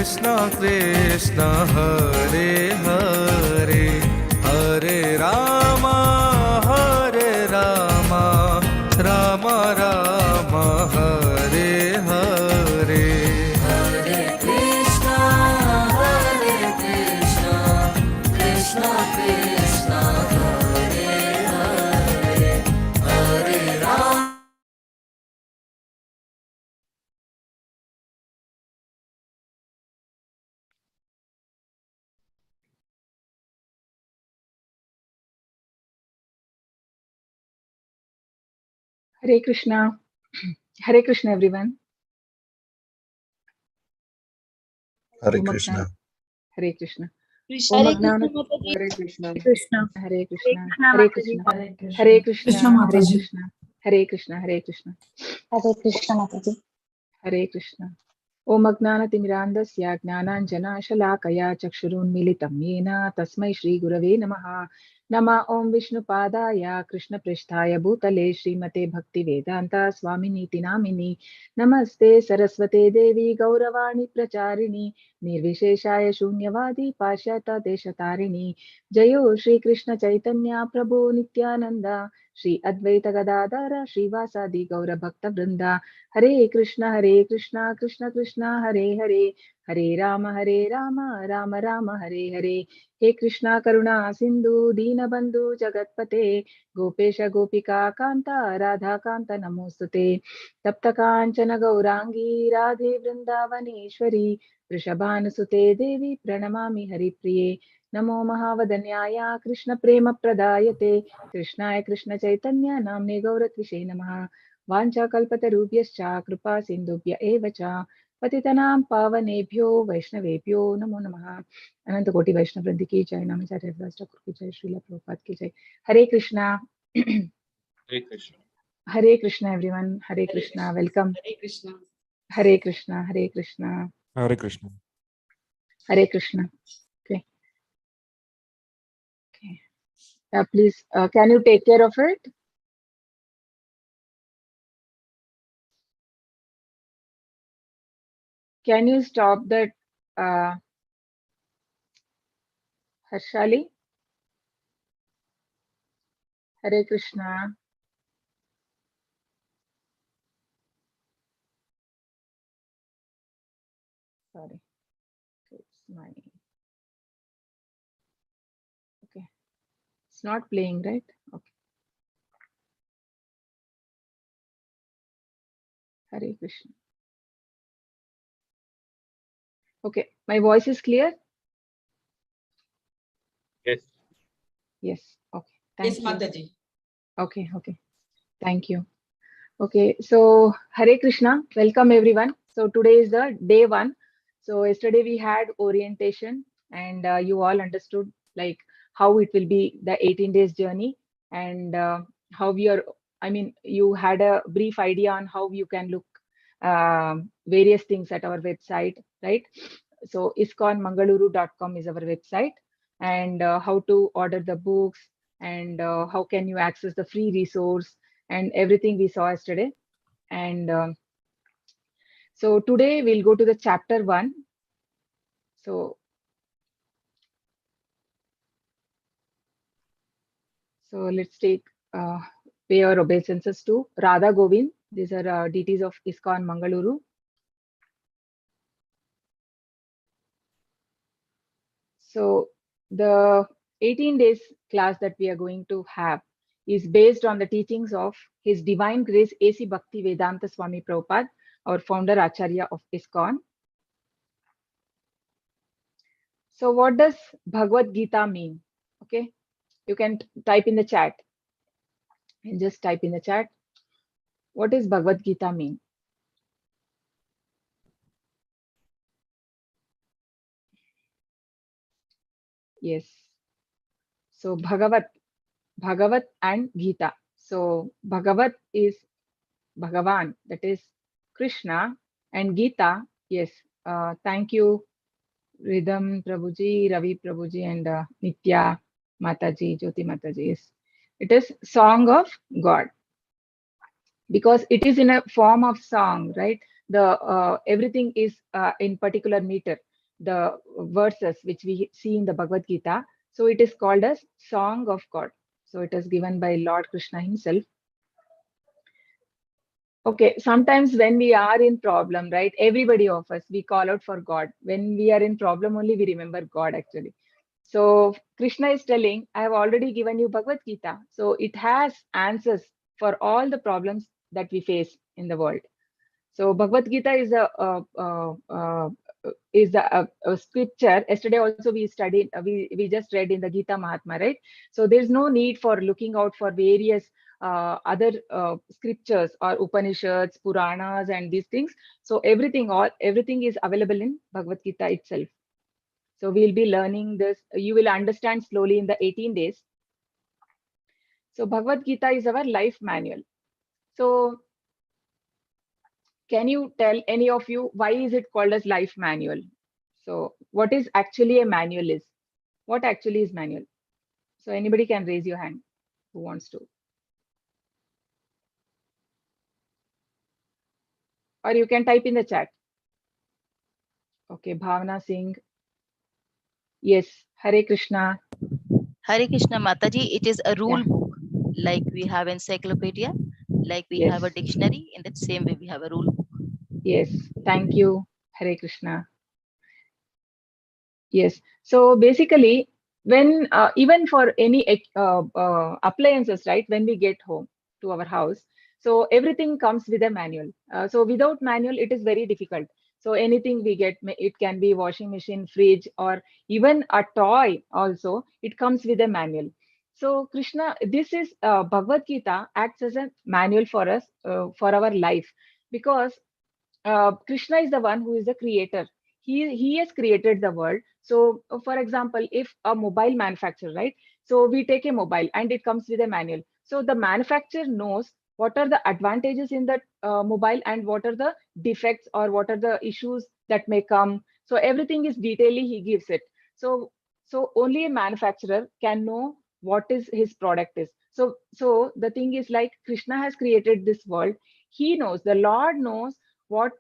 Krishna Hare Hare Hare Rama Rama Rama Hare Hare Hare Krishna Krishna Krishna Hare Hare Hare Rama. Hare Krishna. Hare Krishna, everyone. Hare Krishna. Hare Krishna. Hare Krishna. Hare Krishna. Hare Krishna. Hare Krishna. Hare Krishna. Hare Krishna. Hare Krishna. Hare Krishna. Hare Krishna Mataji. Hare Krishna. Om Agnanatimmirandasya Gnananjanashalakaya Chakshurunmilitam Yena Tasmai Shri Gurave Namaha. Nama Om Vishnupadaya Krishna Pristhaya Bhutale Srimate Bhakti Vedanta Swaminiti Namini Namaste Saraswate Devi Gauravani Pracharini Nirvisheshaya Shunyavadi Pashyata Deshatarini Jayo Shri Krishna Chaitanya Prabhu Nityananda Shri Advaita Gadadara Shri Vasadi Gaura Bhakta Vrinda Hare Krishna Krishna Krishna Hare Hare Hare Rama Rama Rama Hare Hare He Krishna Karuna Sindhu Deenabandhu Jagatpate Gopesha Gopika Kanta Radha Kanta Namostute Tapta Kanchana Gaurangi Radhe Vrindavaneshwari Vrishabhanusute Devi Pranamami Haripriye Namo Mahavadanyaya Krishna Prema Pradayate Krishnaya Krishna Chaitanya Namne Gauratvishe Namaha Vancha kalpatarubhyascha kripa sindhubhya eva cha patitanam pavanebhyo vaishnavebhyo namo namaha. Ananta Koti Vaishnav Vrinda ki jai, Namacharya Thakur ki jai, Srila Prabhupada ki jai. Hare Krishna. Hare Krishna. Hare Krishna, everyone. Hare Krishna. Welcome. Hare Krishna. Hare Krishna. Hare Krishna. Hare Krishna. Hare Krishna. Okay. Please, can you take care of it? Can you stop that, Harshali? Hare Krishna. Sorry. It's my. Okay. It's not playing, right? Okay. Hare Krishna. Okay. My voice is clear? Yes. Yes. Okay. Thank Yes, you. Mataji. Okay. Okay. Thank you. Okay. So Hare Krishna. Welcome everyone. So today is the day 1. So yesterday we had orientation and you all understood like how it will be the 18 days journey and how we are, I mean, you had a brief idea on how you can look various things at our website, right? So iskonmangaluru.com is our website and how to order the books and how can you access the free resource and everything we saw yesterday. And so today we'll go to the chapter 1. So let's take pay our obeisances to Radha Govind. These are deities of ISKCON Mangaluru. So the 18 days class that we are going to have is based on the teachings of His Divine Grace A.C. Bhakti Vedanta Swami Prabhupada, our founder Acharya of ISKCON. So what does Bhagavad-Gita mean? Okay, you can type in the chat and just type in the chat. What does Bhagavad-Gita mean? Yes. So Bhagavat and Gita. So Bhagavat is Bhagavan, that is Krishna, and Gita, yes. Thank you, Rhythm Prabhuji, Ravi Prabhuji, and Nitya Mataji, Jyoti Mataji. Yes, it is song of God because it is in a form of song, right? The everything is in particular meter. the verses which we see in the Bhagavad Gita. So it is called as Song of God. So it is given by Lord Krishna himself. Okay, sometimes when we are in problem, right, everybody of us, we call out for God. When we are in problem only, we remember God actually. So Krishna is telling, I have already given you Bhagavad Gita. So it has answers for all the problems that we face in the world. So Bhagavad Gita is a scripture. Yesterday also we studied, we just read in the Gita Mahatma, right? So there's no need for looking out for various other scriptures or Upanishads, Puranas, and these things. So everything is available in Bhagavad Gita itself. So we'll be learning this. You will understand slowly in the 18 days. So Bhagavad Gita is our life manual. So can you tell any of you why is it called as life manual? So what is actually a manual is? What actually is manual? So anybody can raise your hand who wants to. Or you can type in the chat. Okay, Bhavana Singh. Yes, Hare Krishna. Hare Krishna Mataji, it is a rule Yeah. book. Like we have encyclopedia, like we Yes. have a dictionary, in that same way we have a rule book. Yes, thank you, Hare Krishna. Yes, so basically, when even for any appliances, right, when we get home to our house, so everything comes with a manual. So without manual, it is very difficult. So anything we get, it can be washing machine, fridge, or even a toy also, it comes with a manual. So Krishna, this is Bhagavad Gita acts as a manual for us, for our life, because Krishna is the one who is the creator. He has created the world. So, for example, if a mobile manufacturer, right? So we take a mobile and it comes with a manual. So the manufacturer knows what are the advantages in that mobile and what are the defects or what are the issues that may come. So everything is detailedly he gives it. So only a manufacturer can know what is his product is. So the thing is like Krishna has created this world. He knows, the Lord knows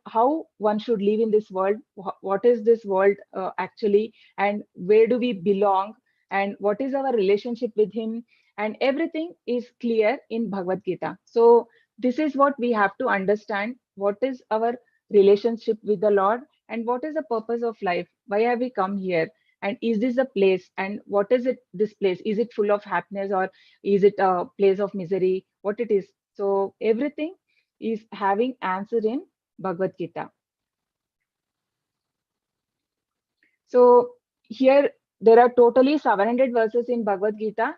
how one should live in this world, what is this world actually, and where do we belong, and what is our relationship with him, and everything is clear in Bhagavad Gita. So this is what we have to understand, what is our relationship with the Lord, and what is the purpose of life, why have we come here, and is this a place, and what is it, this place, is it full of happiness or is it a place of misery, what it is. So everything is having answer in Bhagavad Gita. So here there are totally 700 verses in Bhagavad Gita.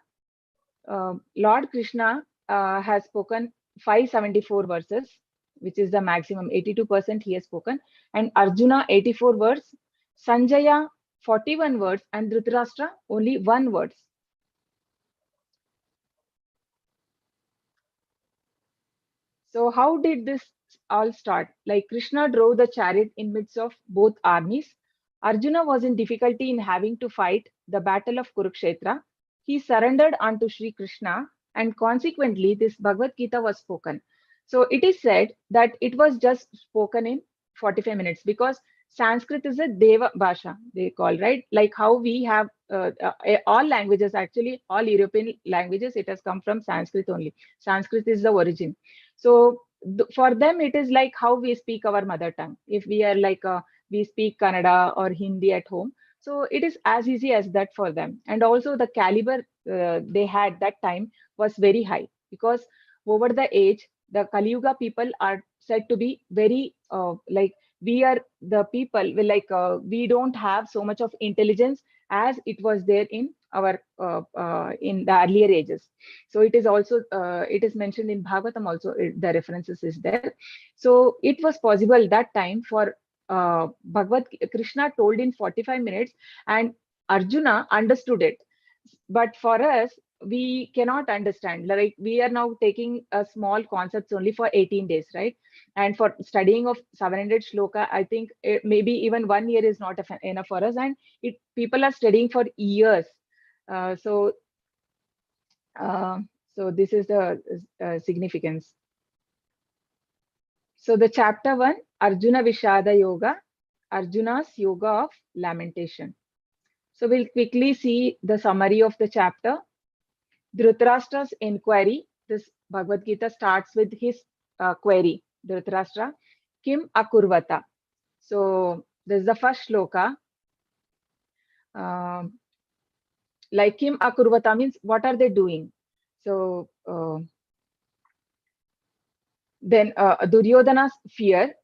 Lord Krishna has spoken 574 verses, which is the maximum, 82% he has spoken, and Arjuna 84 words, Sanjaya 41 words, and Dhritarashtra only 1 word. So how did this all start? Like Krishna drove the chariot in midst of both armies. Arjuna was in difficulty in having to fight the battle of Kurukshetra. He surrendered unto Sri Krishna, and consequently this Bhagavad Gita was spoken. So it is said that it was just spoken in 45 minutes because Sanskrit is a Deva Bhasha, they call, right? Like how we have all languages, actually all European languages, it has come from Sanskrit only. Sanskrit is the origin. So for them, it is like how we speak our mother tongue. If we are like we speak Kannada or Hindi at home, so it is as easy as that for them. And also the caliber they had that time was very high because over the age, the Kali Yuga people are said to be very like we are the people like we don't have so much of intelligence as it was there in our in the earlier ages. So it is also it is mentioned in Bhagavatam also, the references is there. So it was possible that time for Bhagavad Krishna told in 45 minutes and Arjuna understood it. But for us, we cannot understand. Like we are now taking a small concepts only for 18 days, right? And for studying of 700 shloka, I think maybe even 1 year is not enough for us. And people are studying for years. Uh, so uh, so this is the significance. So the chapter 1, Arjuna Vishada Yoga. Arjuna's yoga of lamentation. So we'll quickly see the summary of the chapter. Dhritarashtra's inquiry. This Bhagavad Gita starts with his query. Dhritarashtra, Kim Akurvata. So this is the first shloka. Like Kim Akurvata means what are they doing? So then Duryodhana's fear.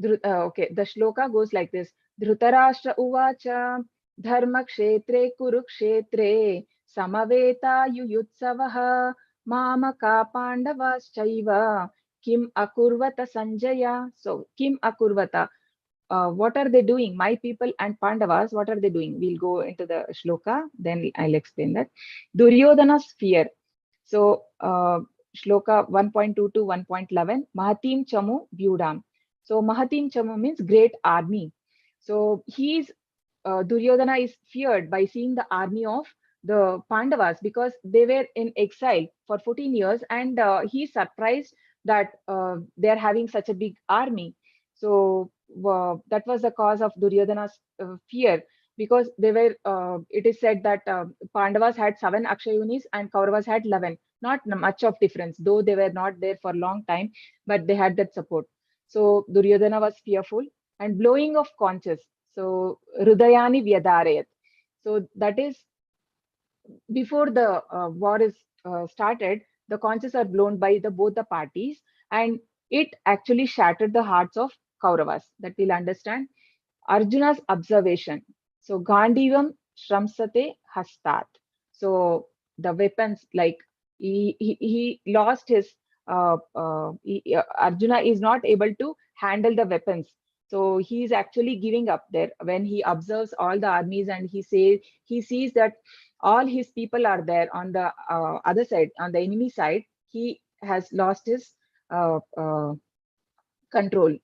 Okay, the shloka goes like this. Dhritarashtra uvacha dharma kshetre kurukshetre samaveta yuyutsavaha mamaka pandavas chaiva kim akurvata sanjaya. So kim akurvata, what are they doing? My people and Pandavas, what are they doing? We'll go into the shloka, then I'll explain that. Duryodhana's fear. So shloka 1.2 to 1.11, Mahatim Chamu Vyudam. So Mahatim Chamu means great army. So Duryodhana is feared by seeing the army of the Pandavas because they were in exile for 14 years, and he's surprised that they're having such a big army. So that was the cause of Duryodhana's fear, because they were, it is said that Pandavas had 7 Akshayonis and Kauravas had 11. Not much of difference, though they were not there for a long time, but they had that support. So Duryodhana was fearful, and blowing of conches. So Hrudayani Vyadarayat. So that is before the war is started, the conches are blown by both the parties, and it actually shattered the hearts of Kauravas. That we'll understand. Arjuna's observation. So Gandivam Shramsate Hastat. So the weapons, like he lost his Arjuna is not able to handle the weapons. So he is actually giving up there when he observes all the armies, and he sees that all his people are there on the other side, on the enemy side. He has lost his control.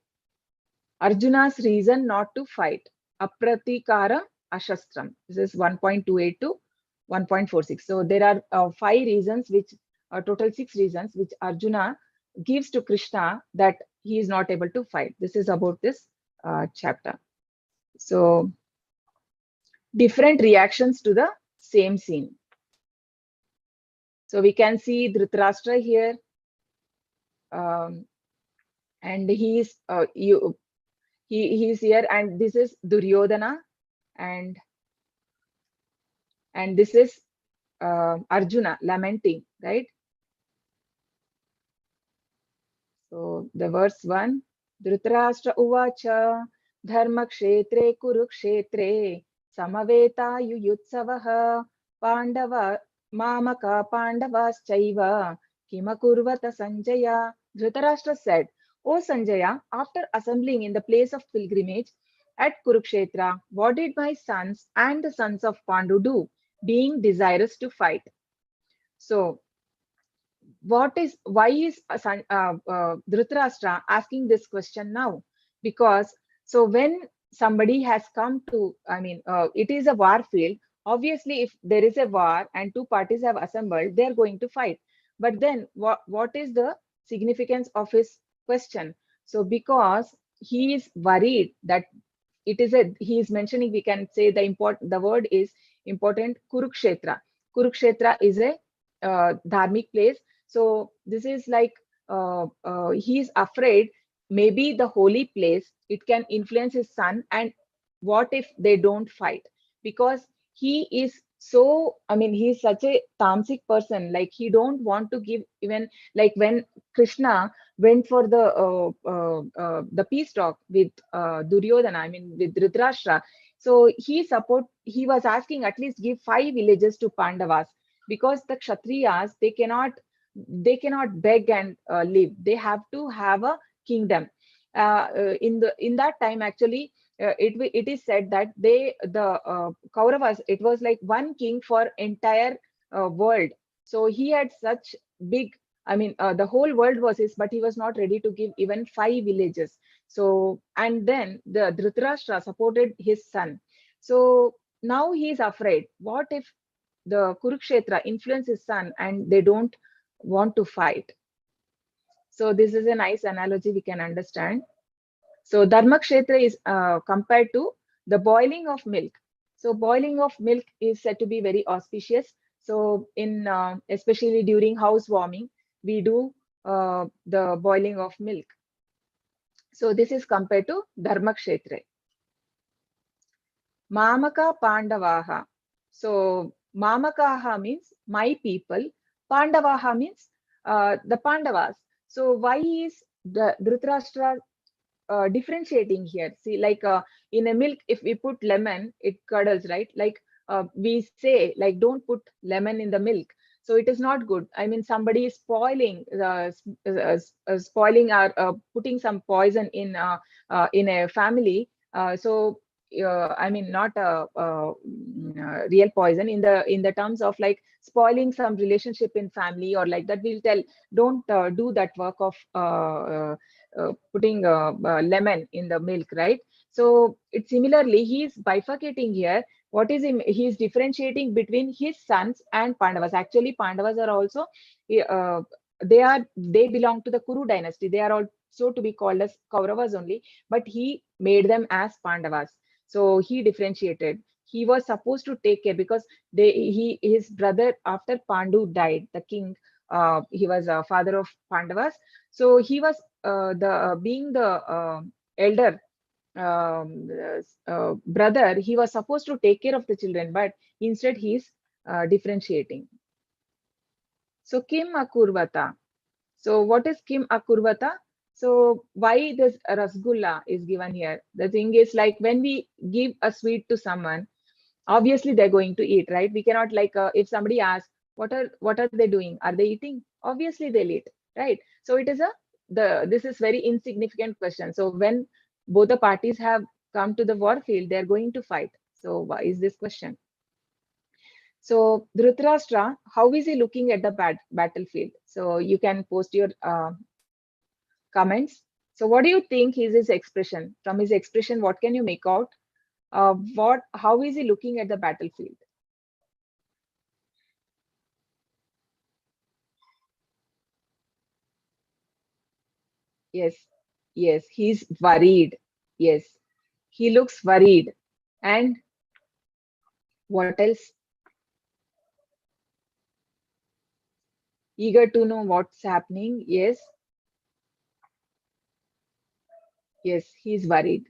Arjuna's reason not to fight. Apratikara Ashastram. This is 1.28 to 1.46. So there are 5 reasons, which total 6 reasons, which Arjuna gives to Krishna that he is not able to fight. This is about this chapter. So different reactions to the same scene. So we can see Dhritarashtra here, and he is here, and this is Duryodhana, and this is Arjuna lamenting, right? So the verse 1, Dhritarashtra uvacha dharma kshetre kurukshetre samaveta yuyutsavaha pandava mamaka pandavas chaiva kimakurvata Sanjaya. Dhritarashtra said, O Sanjaya, after assembling in the place of pilgrimage at Kurukshetra, what did my sons and the sons of Pandu do, being desirous to fight? So why is Dhritarashtra asking this question now? Because so when somebody has come to, it is a war field. Obviously, if there is a war and 2 parties have assembled, they are going to fight. But then what is the significance of his question? So because he is worried that he is mentioning, we can say the word is important, Kurukshetra. Kurukshetra is a dharmic place. So this is like he is afraid maybe the holy place, it can influence his son, and what if they don't fight? Because he is so, he is such a tamasic person, like he don't want to give, even like when Krishna went for the peace talk with Duryodhana, with Dhritarashtra. So he was asking at least give 5 villages to Pandavas, because the Kshatriyas, they cannot beg and live. They have to have a kingdom. In that time, actually, it is said that the Kauravas, it was like one king for entire world. So he had such big, the whole world was his, but he was not ready to give even 5 villages. So, and then the Dhritarashtra supported his son. So now he is afraid, what if the Kurukshetra influence his son and they don't want to fight? So this is a nice analogy we can understand. So Dharmakshetra is compared to the boiling of milk. So boiling of milk is said to be very auspicious. So in especially during housewarming, we do the boiling of milk. So this is compared to Dharmakshetra. Mamaka Pandavaha. So Mamakaha means my people. Pandavaha means the Pandavas. So why is the Dhritarashtra differentiating here? See, like in a milk, if we put lemon, it curdles, right? Like we say, like don't put lemon in the milk. So it is not good. I mean, somebody is spoiling or putting some poison in a family. So I mean, not real poison in the terms of like spoiling some relationship in family or like that. We'll tell, don't do that work of putting lemon in the milk, right? So it's similarly, he's bifurcating here. What is he is differentiating between his sons and Pandavas. Actually, Pandavas are also uh, they belong to the Kuru dynasty. They are also to be called as Kauravas only, but he made them as Pandavas. So he differentiated. He was supposed to take care because his brother after Pandu died, the king. He was a father of Pandavas. So he was being the elder brother. He was supposed to take care of the children, but instead he is differentiating. So Kim Akurvata. So what is Kim Akurvata? So why this rasgulla is given here? The thing is, like when we give a sweet to someone, obviously they're going to eat, right? We cannot like if somebody asks what are they doing, are they eating? Obviously they'll eat, right? So it is this is very insignificant question. So when both the parties have come to the war field, they're going to fight. So why is this question? So Dhritarashtra, how is he looking at the battlefield? So you can post your comments. So what do you think is his expression? From his expression, what can you make out? How is he looking at the battlefield? Yes, yes, he's worried. Yes, he looks worried. And what else? Eager to know what's happening. Yes, yes, he's worried.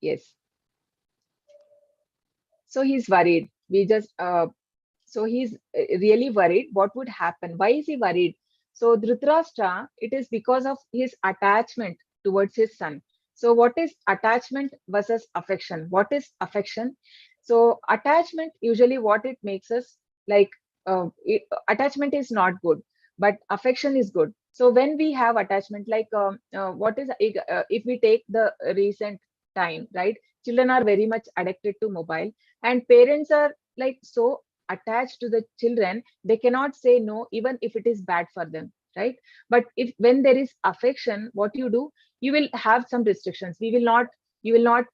Yes. So he's worried. So he's really worried. What would happen? Why is he worried? So Dhritarashtra, it is because of his attachment towards his son. So what is attachment versus affection? What is affection? So attachment, usually what it makes us like, attachment is not good, but affection is good. So when we have attachment, like what is if we take the recent time, right? Children are very much addicted to mobile, and parents are like so attached to the children, they cannot say no even if it is bad for them, right? But if when there is affection, what you do, you will have some restrictions. We will not You will not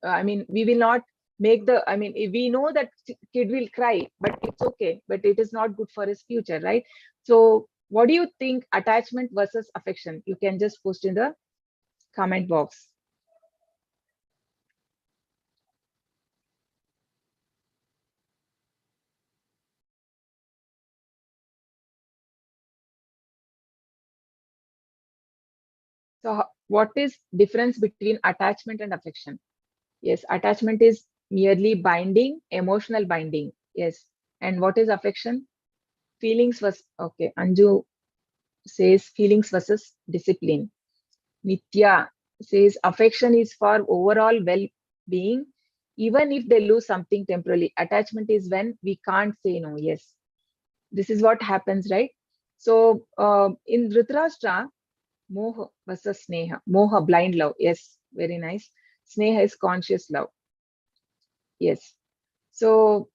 I mean, we will not make the, I mean, if we know that kid will cry, but it's okay, but it is not good for his future, right? So what do you think, attachment versus affection? You can just post in the comment box. So what is difference between attachment and affection? Yes, attachment is merely binding, emotional binding. Yes. And what is affection? Feelings was okay. Anju says feelings versus discipline. Nitya says affection is for overall well-being, even if they lose something temporarily. Attachment is when we can't say no. Yes. This is what happens, right? So in Dhritarashtra, Moha versus Sneha. Moha, blind love. Yes, very nice. Sneha is conscious love. Yes. So,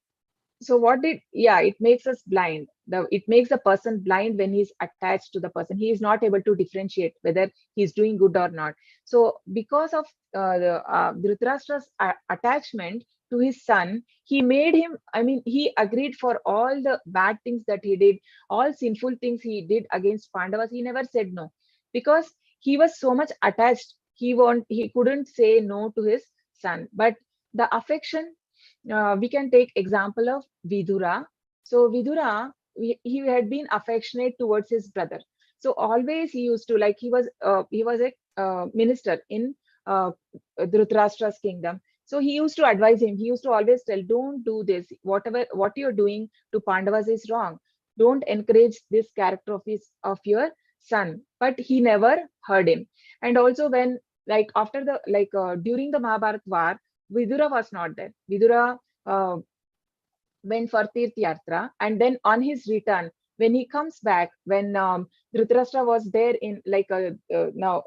so what did, yeah, it makes us blind. It makes the person blind when he's attached to the person. He is not able to differentiate whether he's doing good or not. So because of Dhritarashtra's attachment to his son, he made him, I mean, he agreed for all the bad things that he did, all sinful things he did against Pandavas. He never said no. because he was so much attached. He couldn't say no to his son. But the affection, we can take example of Vidura. So Vidura, he had been affectionate towards his brother. So always he used to, like, he was a minister in Dhritarashtra's kingdom. So he used to advise him. He used to always tell, don't do this. What you're doing to Pandavas is wrong. Don't encourage this character of your son. But he never heard him. And also when, like, after the, like, during the Mahabharata war, Vidura was not there. Vidura uh, went for Tirth Yatra, and then on his return, when he comes back, when Dhritarashtra was there in, like, now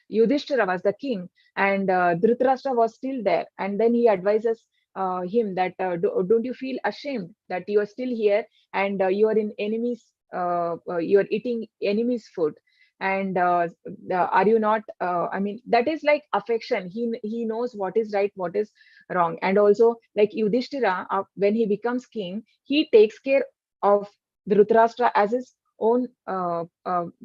Yudhishthira was the king, and Dhritarashtra was still there. And then he advises him that, don't you feel ashamed that you are still here, and you are in enemies, you are eating enemies' food, and are you not? I mean, that is like affection. He knows what is right, what is wrong. And also, like Yudhishthira, when he becomes king, he takes care of Dhritarashtra as his own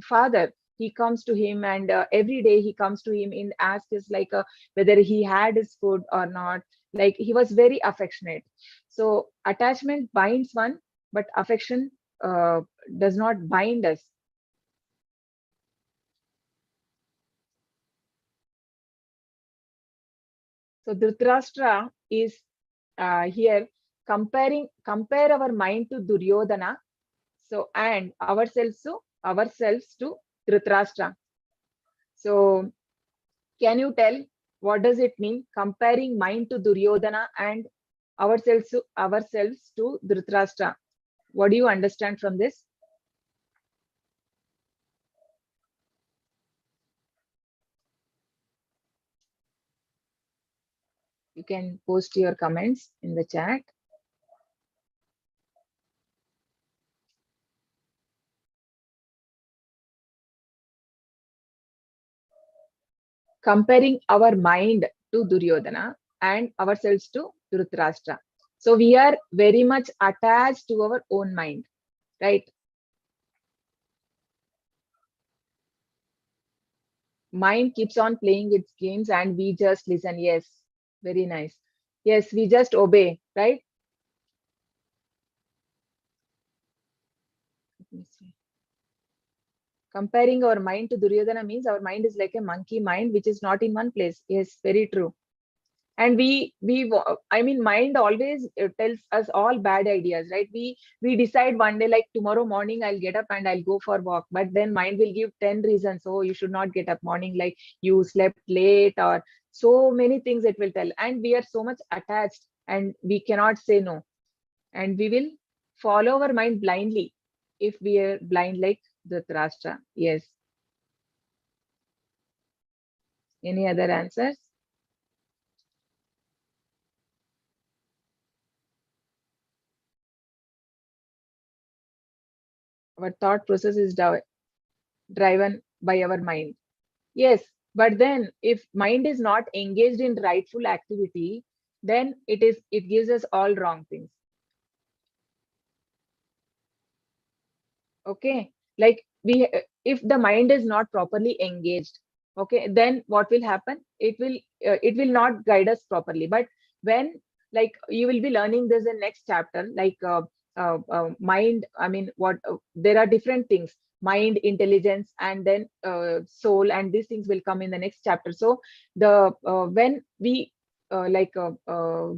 father. He comes to him, and every day he comes to him in asks, like, whether he had his food or not. Like, he was very affectionate. So attachment binds one, but affection does not bind us. So Dhritarashtra is here compare our mind to Duryodhana, so, and ourselves to Dhritarashtra. So can you tell what does it mean, comparing mind to Duryodhana and ourselves to Dhritarashtra? What do you understand from this? You can post your comments in the chat. Comparing our mind to Duryodhana and ourselves to Dhritarashtra. So we are very much attached to our own mind, right? Mind keeps on playing its games and we just listen. Yes, very nice. Yes, we just obey, right? Let me see. Comparing our mind to Duryodhana means our mind is like a monkey mind, which is not in one place. Yes, very true. And I mean, mind always tells us all bad ideas, right? We decide one day, like, tomorrow morning I'll get up and I'll go for a walk, but then mind will give 10 reasons. Oh, you should not get up morning, like you slept late, or so many things it will tell. And we are so much attached and we cannot say no, and we will follow our mind blindly if we are blind like Dhritarashtra. Yes. Any other answers? Our thought process is driven by our mind. Yes, but then if mind is not engaged in rightful activity, then it gives us all wrong things. Okay, like if the mind is not properly engaged, okay, then what will happen? It will not guide us properly. But when, like, you will be learning this in next chapter, like mind, I mean, what there are different things, mind, intelligence, and then soul, and these things will come in the next chapter. So the when we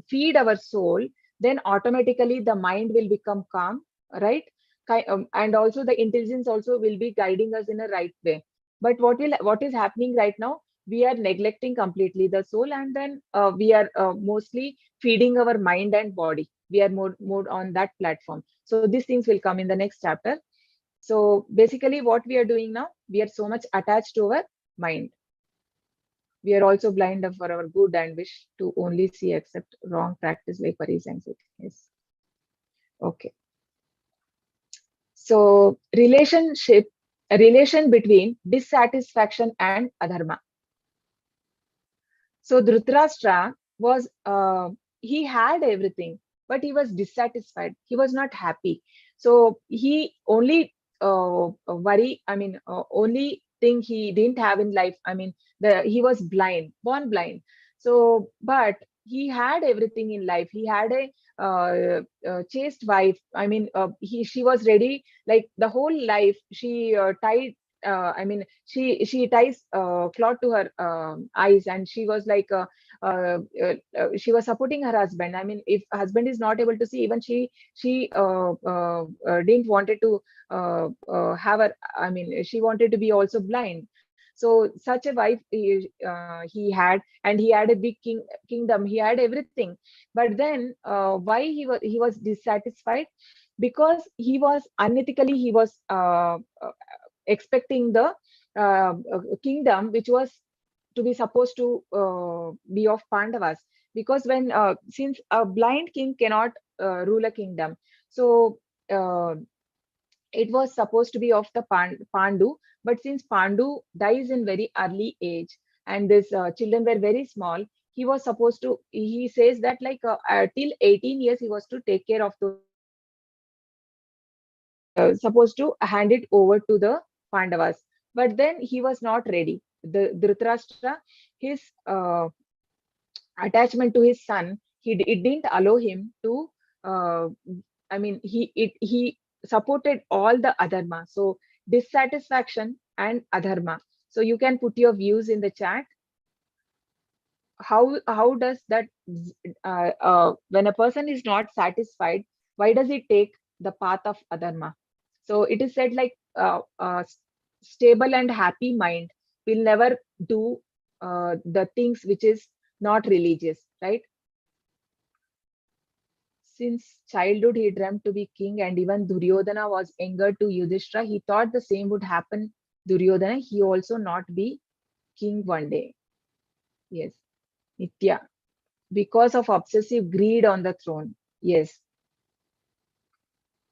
feed our soul, then automatically the mind will become calm, right? And also the intelligence also will be guiding us in a right way. But what is happening right now, we are neglecting completely the soul, and then we are mostly feeding our mind and body. We are more on that platform. So these things will come in the next chapter. So basically what we are doing now, we are so much attached to our mind. We are also blind for our good and wish to only see except wrong practice like Paris anxiety. Yes. Okay. So relation between dissatisfaction and adharma. So Dhritarashtra was, he had everything, but he was dissatisfied. He was not happy. So he only worry, only thing he didn't have in life, he was blind, born blind. So, but he had everything in life. He had a chaste wife. She was ready, like the whole life. She tied. She ties cloth to her eyes, and she was like, she was supporting her husband. If husband is not able to see, even she didn't wanted to have her. She wanted to be also blind. So such a wife he had, and he had a big kingdom. He had everything, but then why he was dissatisfied? Because he was unethically, he was expecting the kingdom which was to be supposed to be of Pandavas. Because when since a blind king cannot rule a kingdom, so uh, it was supposed to be of the Pandu. But since Pandu dies in very early age, and these children were very small, he was supposed to, he says that like till 18 years he was to take care of those children, supposed to hand it over to the Pandavas. But then he was not ready. The Dhritarashtra, his attachment to his son, it didn't allow him to. Uh, he supported all the adharma. So dissatisfaction and adharma. So you can put your views in the chat. How does that when a person is not satisfied, why does he take the path of adharma? So it is said like stable and happy mind will never do the things which is not religious, right? Since childhood he dreamt to be king, and even Duryodhana was angered to Yudhishthira. He thought the same would happen. Duryodhana, he also not be king one day. Yes, Nitya, because of obsessive greed on the throne. Yes.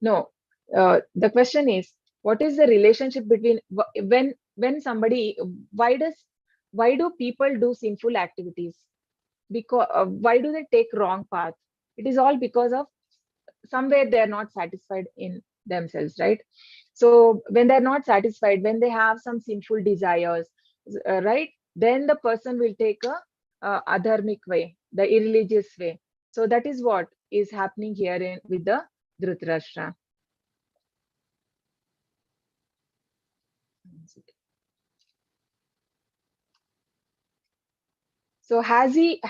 No. The question is, what is the relationship between when somebody, why do people do sinful activities? Because why do they take wrong path? It is all because of somewhere they are not satisfied in themselves, right? So when they're not satisfied, when they have some sinful desires, right, then the person will take a adharmic way, the irreligious way. So that is what is happening here with the Dhritarashtra. So had he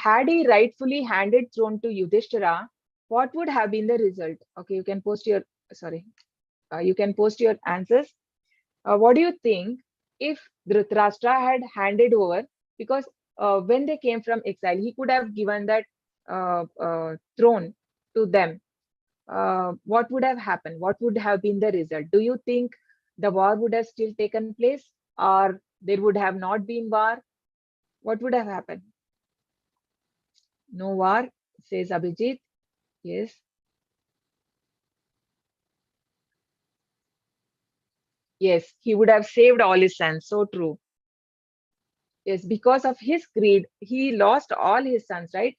rightfully handed throne to Yudhishthira, what would have been the result? Okay, you can post your, sorry, you can post your answers. What do you think if Dhritarashtra had handed over? Because when they came from exile, he could have given that throne to them. What would have happened? What would have been the result? Do you think the war would have still taken place, or there would have not been war? What would have happened? No war, says Abhijit. Yes. Yes, he would have saved all his sons. So true. Yes, because of his greed, he lost all his sons, right?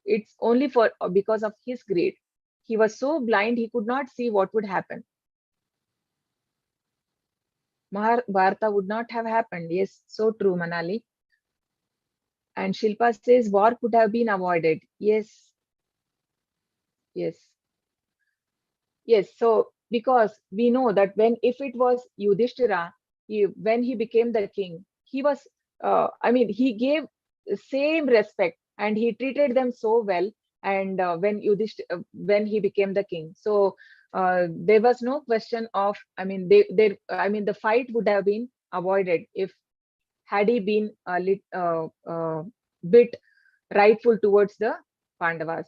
It's only for because of his greed. He was so blind, he could not see what would happen. Mahabharata would not have happened. Yes, so true, Manali. And Shilpa says war could have been avoided. Yes. Yes. Yes. So because we know that if it was Yudhishthira, when he became the king, he was, he gave the same respect and he treated them so well. And when he became the king, so there was no question of, the fight would have been avoided if had he been a bit rightful towards the Pandavas.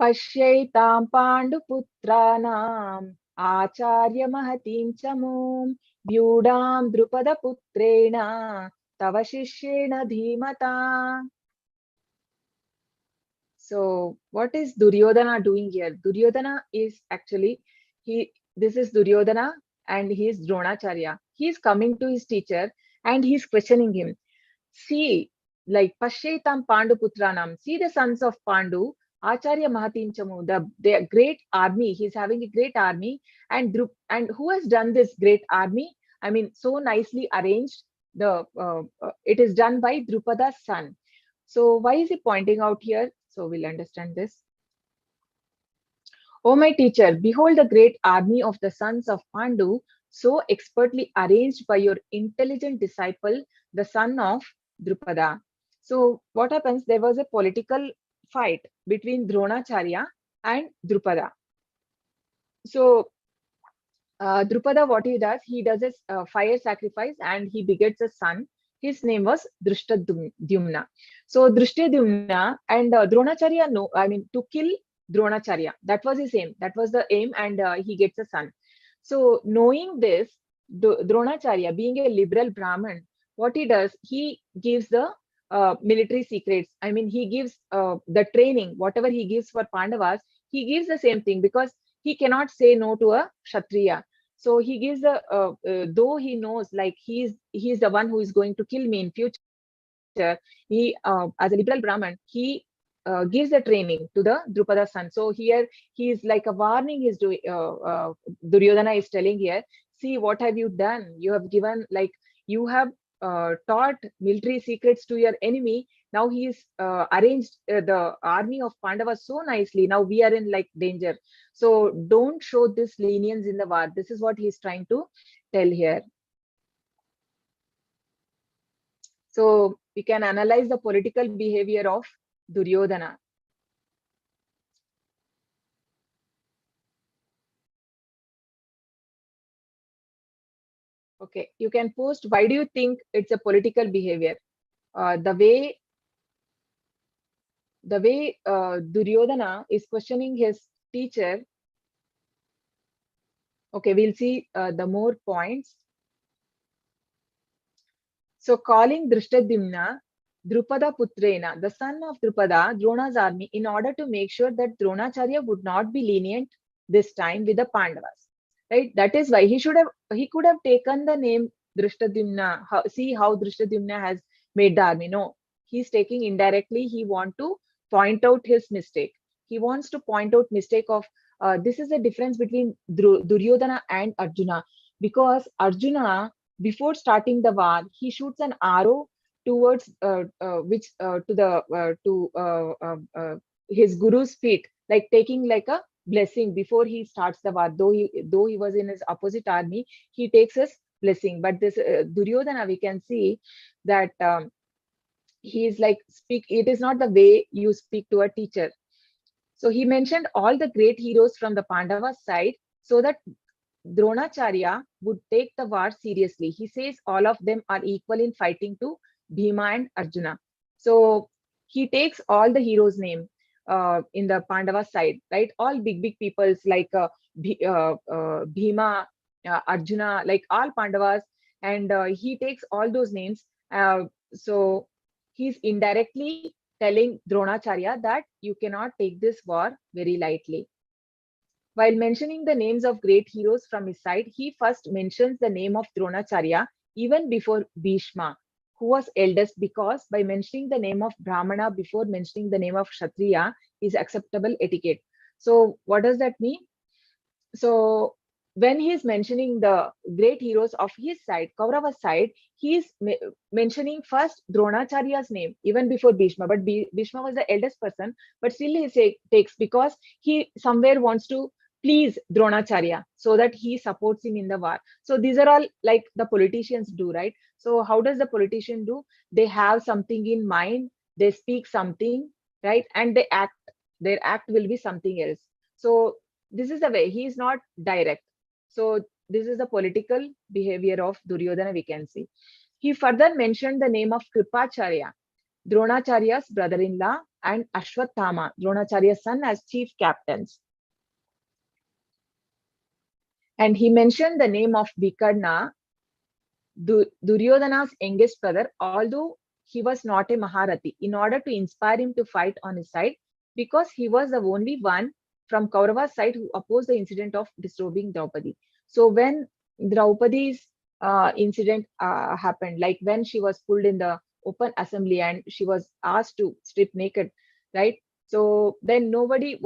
पश्यैतां पाण्डुपुत्राणाम् आचार्य महतीं च मूं व्यूढां द्रुपदपुत्रेण तव शिष्येण धीमता. So what is Duryodhana doing here? Duryodhana is actually, this is Duryodhana and he is Dronacharya. He is coming to his teacher and he is questioning him. See, like Pashyetam Pandu Putranam, see the sons of Pandu, Acharya Mahatinchamu, the great army. He's having a great army, and who has done this great army? I mean, so nicely arranged. It is done by Drupada's son. So why is he pointing out here? So we'll understand this. O my teacher, behold the great army of the sons of Pandu, so expertly arranged by your intelligent disciple, the son of Drupada. So what happens? There was a political fight between Dronacharya and Drupada. So Drupada, what he does is fire sacrifice, and he begets a son. His name was Drishtadyumna. So Drishtadyumna and Dronacharya, no, I mean to kill Dronacharya. That was his aim. That was the aim, and he gets a son. So knowing this, Dronacharya, being a liberal Brahmin, what he does, he gives the military secrets. I mean, he gives the training, whatever he gives for Pandavas, he gives the same thing, because he cannot say no to a Kshatriya. So he gives though he knows like he's the one who is going to kill me in future, he as a liberal Brahman, he gives the training to the Drupada's son. So here he is like a warning is doing, Duryodhana is telling here, see what have you done? You have given, like, you have taught military secrets to your enemy. Now he is arranged the army of Pandavas so nicely. Now we are in like danger. So don't show this lenience in the war. This is what he is trying to tell here. So we can analyze the political behavior of Duryodhana. Okay, you can post, why do you think it's a political behavior? The way Duryodhana is questioning his teacher. Okay, we'll see the more points. So calling Drishtadyumna Drupada Putrena, the son of Drupada, Drona's army, in order to make sure that Dronacharya would not be lenient this time with the Pandavas. Right? That is why he could have taken the name Drishtadyumna. See how Drishtadyumna has made the army. No, he's taking indirectly. He wants to point out his mistake. He wants to point out mistake of this is the difference between Duryodhana and Arjuna, because Arjuna, before starting the war, he shoots an arrow towards his guru's feet, like taking like a blessing before he starts the war. Though he was in his opposite army, he takes his blessing. But this Duryodhana, we can see that he is like speak. It is not the way you speak to a teacher. So he mentioned all the great heroes from the Pandava side, so that Dronacharya would take the war seriously. He says all of them are equal in fighting to Bhima and Arjuna. So he takes all the heroes' name in the Pandava side, right? All big peoples like Bhima, Arjuna, like all Pandavas, and he takes all those names. So he's indirectly telling Dronacharya that you cannot take this war very lightly. While mentioning the names of great heroes from his side, he first mentions the name of Dronacharya even before Bhishma, who was eldest, because by mentioning the name of Brahmana before mentioning the name of Kshatriya is acceptable etiquette. So what does that mean? So when he is mentioning the great heroes of his side, Kaurava's side, he is mentioning first Dronacharya's name even before Bhishma. But Bhishma was the eldest person, but still he takes, because he somewhere wants to please Dronacharya so that he supports him in the war. So these are all like the politicians do, right? So how does the politician do? They have something in mind, they speak something, right? And they act. Their act will be something else. So this is the way. He is not direct. So this is the political behavior of Duryodhana, we can see. He further mentioned the name of Kripacharya, Dronacharya's brother-in-law, and Ashwathama, Dronacharya's son, as chief captains. And he mentioned the name of Vikarna, Duryodhana's youngest brother, although he was not a Maharathi, in order to inspire him to fight on his side, because he was the only one from Kaurava's side who opposed the incident of disrobing Draupadi. So when Draupadi's incident happened, like when she was pulled in the open assembly and she was asked to strip naked, right? So then nobody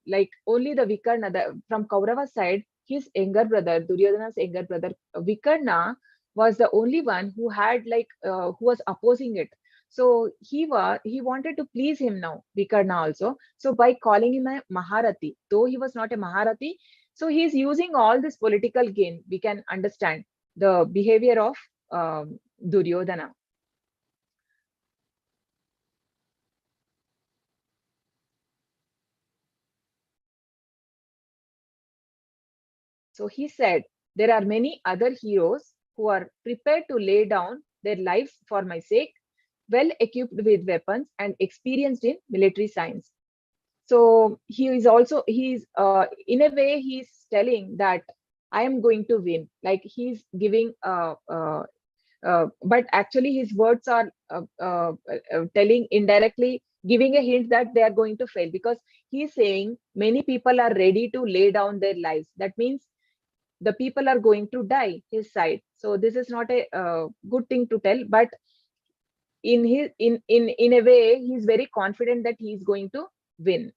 like only the Vikarna from Kaurava side, his younger brother, Duryodhana's younger brother, Vikarna was the only one who had like who was opposing it. So he wanted to please him now, Vikarna also. So by calling him a Maharati, though he was not a Maharati, so he is using all this political gain. We can understand the behavior of Duryodhana. So he said, there are many other heroes who are prepared to lay down their lives for my sake, well equipped with weapons and experienced in military science. So he is also, he's in a way, he's telling that I am going to win. Like he's giving, but actually his words are telling indirectly, giving a hint that they are going to fail, because he's saying many people are ready to lay down their lives. That means the people are going to die his side. So this is not a good thing to tell, but in his in a way he's very confident that he's going to win.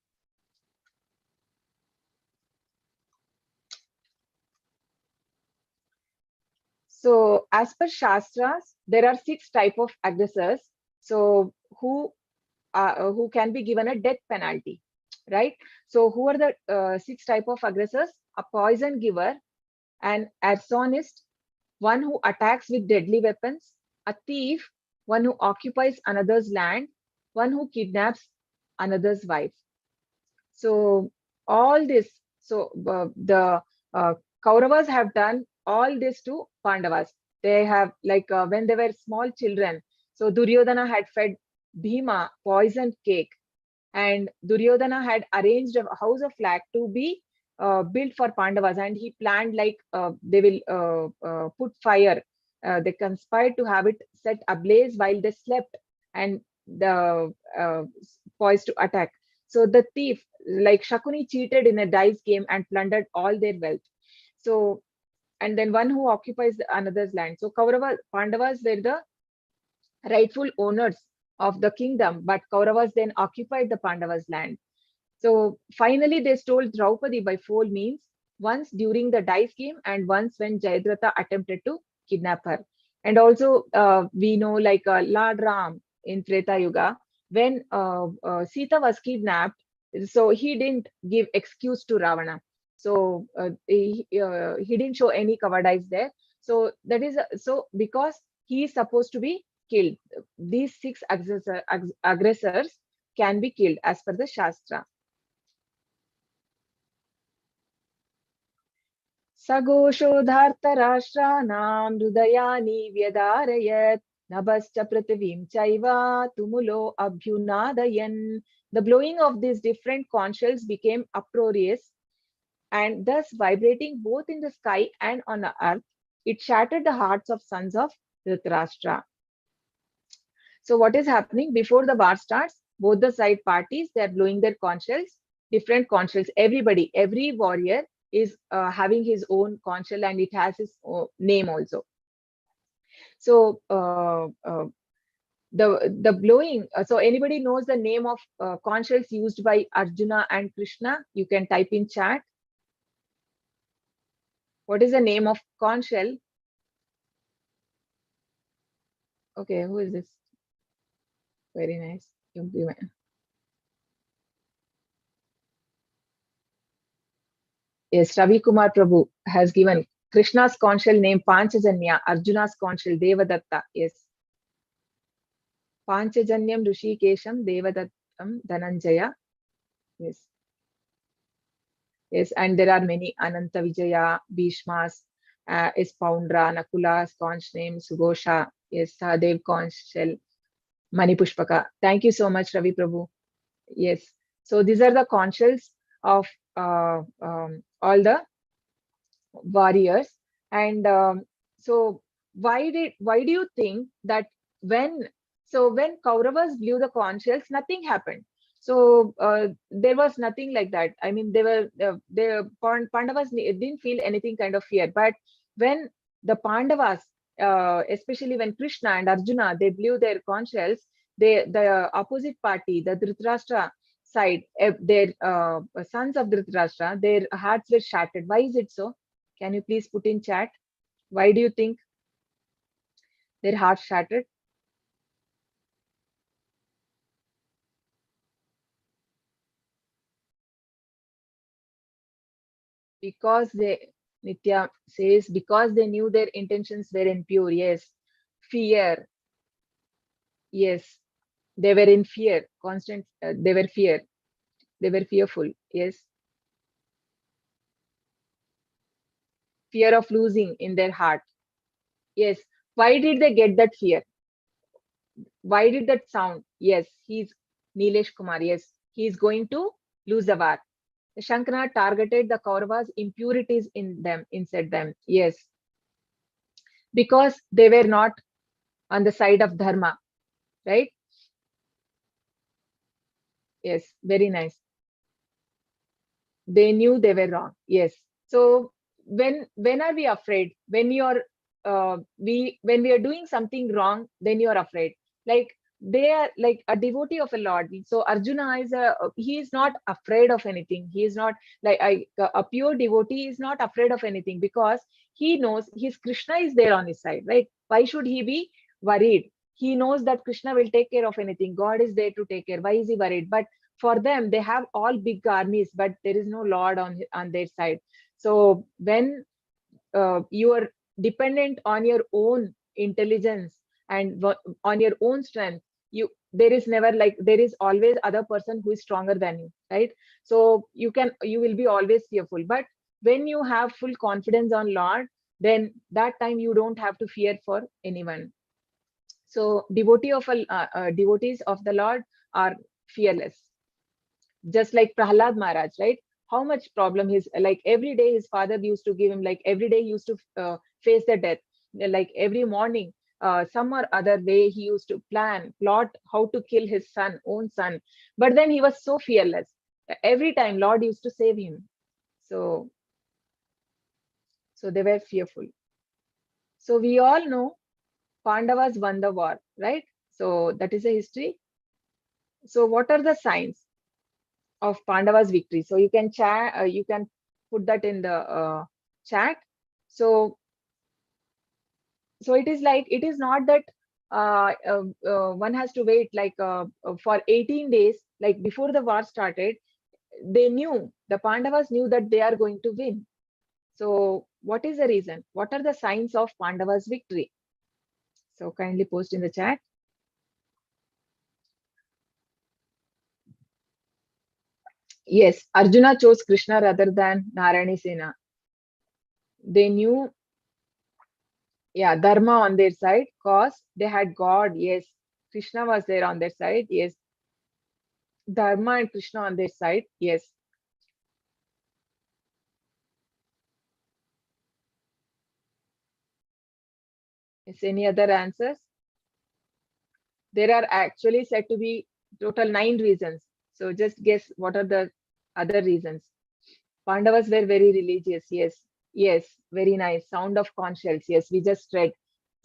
So as per Shastras, there are 6 type of aggressors, so who can be given a death penalty, right? So who are the 6 type of aggressors? A poison giver, an arsonist, one who attacks with deadly weapons, a thief, one who occupies another's land, one who kidnaps another's wife. So all this, so the Kauravas have done all this to Pandavas. They have like when they were small children, so Duryodhana had fed Bhima poisoned cake, and Duryodhana had arranged a house of flag to be built for Pandavas, and he planned like they will put fire. They conspired to have it set ablaze while they slept, and the poised to attack. So the thief, like Shakuni, cheated in a dice game and plundered all their wealth. So, and then one who occupies another's land. So Kaurava, Pandavas were the rightful owners of the kingdom, but Kauravas then occupied the Pandavas' land. So finally, they stole Draupadi by foul means, once during the dice game and once when Jayadratha attempted to kidnap her. And also, we know like Lord Ram in Treta Yuga, when Sita was kidnapped, so he didn't give excuse to Ravana. So he didn't show any cowardice there. So that is so because he is supposed to be killed. These 6 aggressors can be killed as per the Shastra. सघोषोधार्तराष्ट्राणां हृदयानि व्यदारयत् नभश्च पृथिवीं चैव tumulo abhyunadayan. The blowing of these different conch shells became uproarious, and thus vibrating both in the sky and on the earth, it shattered the hearts of sons of Dhritarashtra. So what is happening before the war starts? Both the side parties, they are blowing their conch shells, different conch shells. Everybody, every warrior is having his own conch shell, and it has his name also. So the blowing. So anybody knows the name of conch shells used by Arjuna and Krishna? You can type in chat. What is the name of conch shell? Okay, who is this? Very nice. Yes, Ravi Kumar Prabhu has given Krishna's conch shell name Panchajanya, Arjuna's conch shell Devadatta. Yes. Panchajanyam Rishikesham Devadattam Dhananjaya. Yes. Yes, and there are many Ananta Vijaya, Bhishmas, is Poundra, Nakula's conch name, Sugosha, yes, Sahadev conch shell, Manipushpaka. Thank you so much, Ravi Prabhu. Yes. So these are the conch shells of all the warriors. And so why do you think that when Kauravas blew the conch shells, nothing happened? So there was nothing like that. I mean, the Pandavas didn't feel anything kind of fear. But when the Pandavas, especially when Krishna and Arjuna, they blew their conch shells, the opposite party, the Dhritarashtra, side, their sons of Dhritarashtra, their hearts were shattered. Why is it so? Can you please put in chat? Why do you think their hearts shattered? Because Nitya says, because they knew their intentions were impure. Yes. Fear. Yes. They were in fear, constant, they were fearful. Yes. Fear of losing in their heart. Yes. Why did they get that fear? Why did that sound? Yes, he's Nilesh Kumar. Yes, he's going to lose the war. Shankana targeted the Kauravas' impurities in them, inside them. Yes, because they were not on the side of Dharma, right? Yes, very nice. They knew they were wrong. Yes. So when are we afraid? When you're when we are doing something wrong, then you are afraid. Like they are like a devotee of a Lord. So Arjuna is he is not afraid of anything. He is not like a pure devotee is not afraid of anything because he knows his Krishna is there on his side, right? Why should he be worried? He knows that Krishna will take care of anything. God is there to take care. Why is he worried? But for them, they have all big armies, but there is no Lord on their side. So when you are dependent on your own intelligence and on your own strength, there is never like there is always other person who is stronger than you, right? So you will be always fearful. But when you have full confidence on Lord, then that time you don't have to fear for anyone. So devotees of the Lord are fearless, just like Prahlad Maharaj, right? How much problem his like every day his father used to give him, like every day he used to face the death, like every morning, some or other way he used to plot how to kill his own son. But then he was so fearless. Every time Lord used to save him. So they were fearful. So we all know Pandavas won the war, right? So that is a history. So what are the signs of Pandava's victory? So you can chat, you can put that in the chat. So it is like, it is not that one has to wait like for 18 days, like before the war started, the Pandavas knew that they are going to win. So what is the reason? What are the signs of Pandava's victory? So kindly post in the chat. Yes, Arjuna chose Krishna rather than Narayani Sena. They knew, yeah, Dharma on their side, cause they had God. Yes, Krishna was there on their side. Yes, Dharma and Krishna on their side. Yes. Yes, any other answers? There are actually said to be total 9 reasons. So just guess what are the other reasons. Pandavas were very religious. Yes. Yes. Very nice. Sound of conch shells. Yes. We just read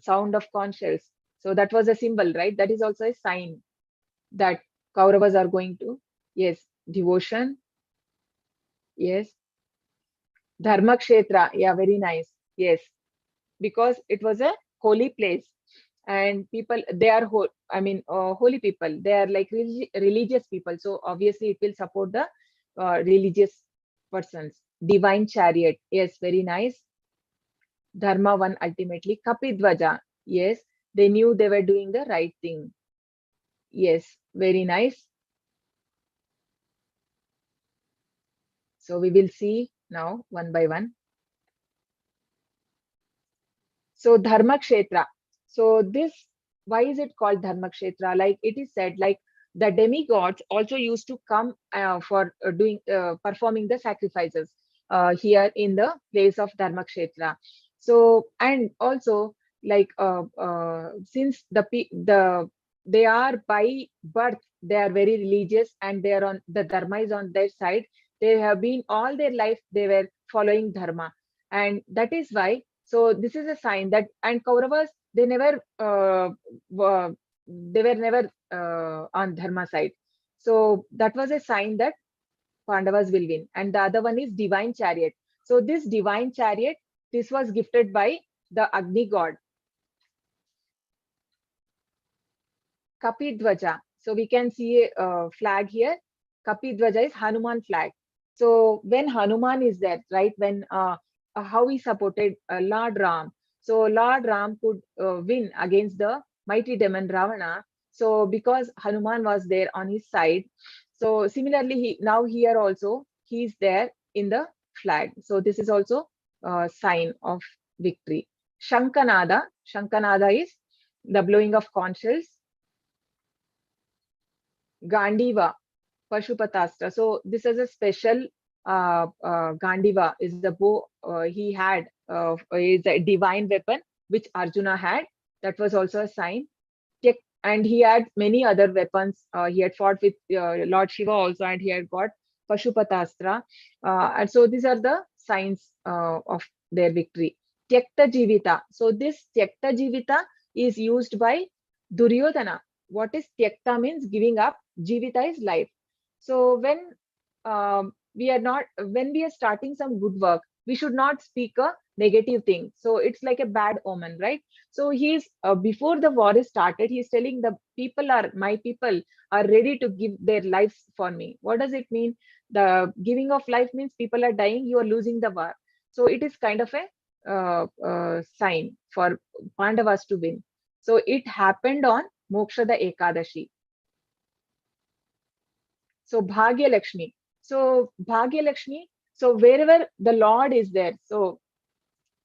sound of conch shells. So that was a symbol, right? That is also a sign that Kauravas are going to. Yes. Devotion. Yes. Dharma Kshetra. Yeah. Very nice. Yes. Because it was a holy place. And people, they are holy people, they are like religious people, so obviously it will support the religious persons. Divine chariot, yes, very nice. Dharma won ultimately. Kapidvaja, yes, they knew they were doing the right thing. Yes, very nice. So we will see now one by one. So Dharma Kshetra. So this, why is it called Dharma Kshetra? Like it is said, like the demigods also used to come for performing the sacrifices here in the place of Dharma Kshetra. So, and also like since they are by birth, they are very religious and they are on the Dharma is on their side. They have been all their life, they were following Dharma. And that is why, so this is a sign that, and Kauravas, they were never on Dharma side. So that was a sign that Pandavas will win. And the other one is divine chariot. So this divine chariot, this was gifted by the Agni god, Kapidwaja. So we can see a flag here. Kapidwaja is Hanuman flag. So when Hanuman is there, right, when how he supported Lord Ram. So Lord Ram could win against the mighty demon Ravana. So because Hanuman was there on his side. So similarly, now here also he is there in the flag. So this is also a sign of victory. Shankanada. Shankanada is the blowing of conch shells. Gandiva, Pashupatastra. So this is a special Gandiva is the bow he had, is a divine weapon which Arjuna had. That was also a sign. And he had many other weapons. He had fought with Lord Shiva also, and he had got Pashupatastra. And so these are the signs of their victory. Tyakta Jivita. So this Tyakta Jivita is used by Duryodhana. What is Tyakta means giving up, Jivita is life. So when we are starting some good work, we should not speak a negative thing. So it's like a bad omen, right? So he's before the war is started, he's telling my people are ready to give their lives for me. What does it mean? The giving of life means people are dying, you are losing the war. So it is kind of a sign for Pandavas to win. So it happened on Mokshada Ekadashi. So Bhagya Lakshmi. So Bhagya Lakshmi. So wherever the Lord is there, so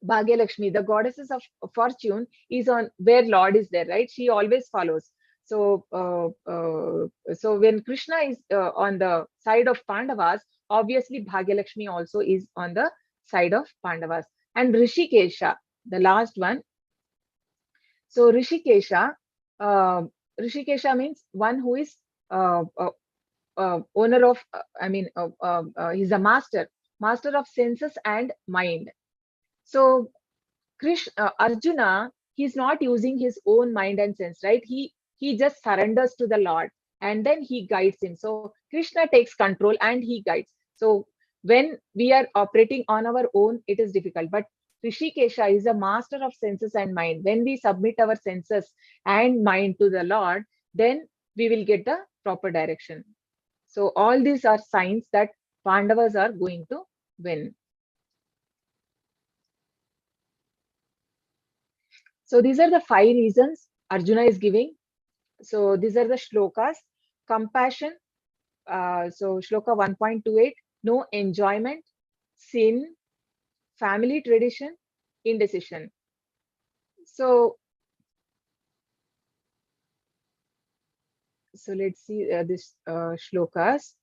Bhagya Lakshmi, the goddesses of fortune, is on where Lord is there, right? She always follows. So so when Krishna is on the side of Pandavas, obviously Bhagya Lakshmi also is on the side of Pandavas. And Rishikesha, the last one. So Rishikesha means one who is owner of, he's a master of senses and mind. So Arjuna, he's not using his own mind and sense, right? He just surrenders to the Lord and then he guides him. So Krishna takes control and he guides. So when we are operating on our own, it is difficult. But Rishikesha is a master of senses and mind. When we submit our senses and mind to the Lord, then we will get the proper direction. So all these are signs that Pandavas are going to win. So these are the 5 reasons Arjuna is giving. So these are the shlokas. Compassion. So shloka 1.28, no enjoyment, sin, family tradition, indecision. So let's see this shlokas.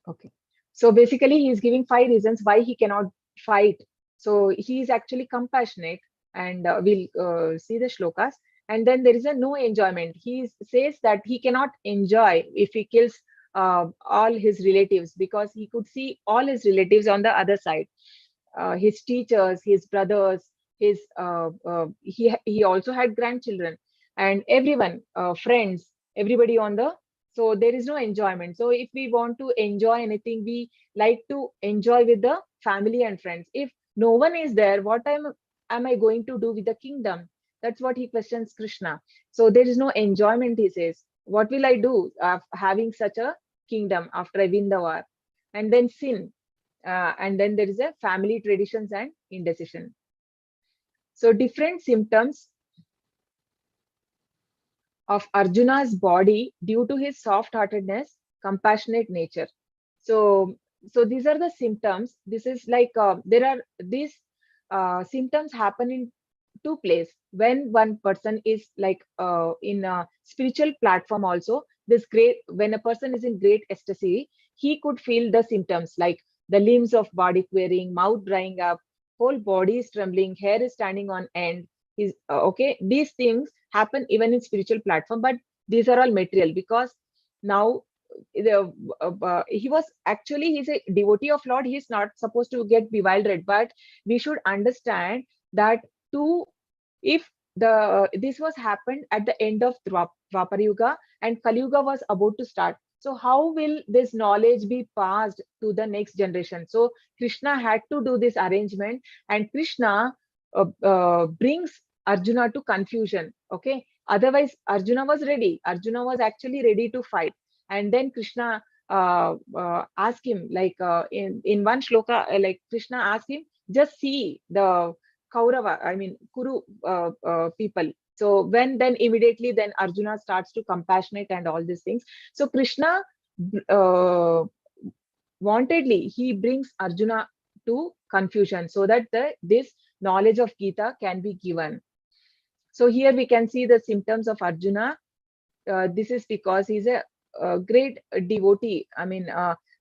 Okay. So basically he is giving 5 reasons why he cannot fight. So he is actually compassionate, and we'll see the shlokas. And then there is a no enjoyment. He says that he cannot enjoy if he kills all his relatives, because he could see all his relatives on the other side. His teachers, his brothers, he also had grandchildren, and everyone, friends, everybody on the. So there is no enjoyment. So if we want to enjoy anything, we like to enjoy with the family and friends. If no one is there, what am I going to do with the kingdom? That's what he questions Krishna. So there is no enjoyment, he says. What will I do having such a kingdom after I win the war? And then sin. And then there is a family traditions and indecision. So different symptoms of Arjuna's body due to his soft-heartedness, compassionate nature. So these are the symptoms. This is like there are these symptoms happen in 2 places. When one person is like in a spiritual platform also, when a person is in great ecstasy, he could feel the symptoms like the limbs of body quivering, mouth drying up, whole body is trembling, hair is standing on end. Okay, these things happen even in spiritual platform, but these are all material, because now he's a devotee of Lord. He's not supposed to get bewildered, but we should understand that if this was happened at the end of Dwapar Yuga, and Kali Yuga was about to start. So how will this knowledge be passed to the next generation? So Krishna had to do this arrangement, and Krishna brings Arjuna to confusion. Okay, otherwise Arjuna was ready. Arjuna was actually ready to fight, and then Krishna asked him, like in one shloka, like Krishna asked him, just see the Kaurava, I mean Kuru people. So then immediately then Arjuna starts to compassionate and all these things. So Krishna uh, wantedly he brings Arjuna to confusion so that this knowledge of Gita can be given. So here we can see the symptoms of Arjuna. This is because he's a great devotee. I mean,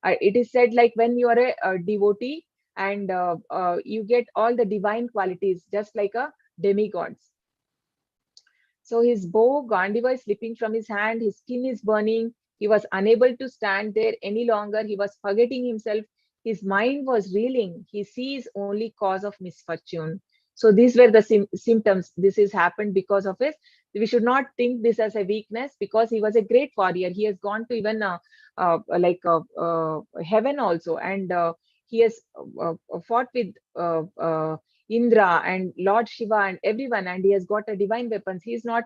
it is said like when you are a devotee and you get all the divine qualities just like a demigods. So his bow Gandiva is slipping from his hand, his skin is burning, he was unable to stand there any longer, he was forgetting himself, his mind was reeling, he sees only cause of misfortune. So these were the symptoms. This has happened because of his. We should not think this as a weakness, because he was a great warrior. He has gone to even heaven also, and he has fought with Indra and Lord Shiva and everyone, and he has got a divine weapons. He is not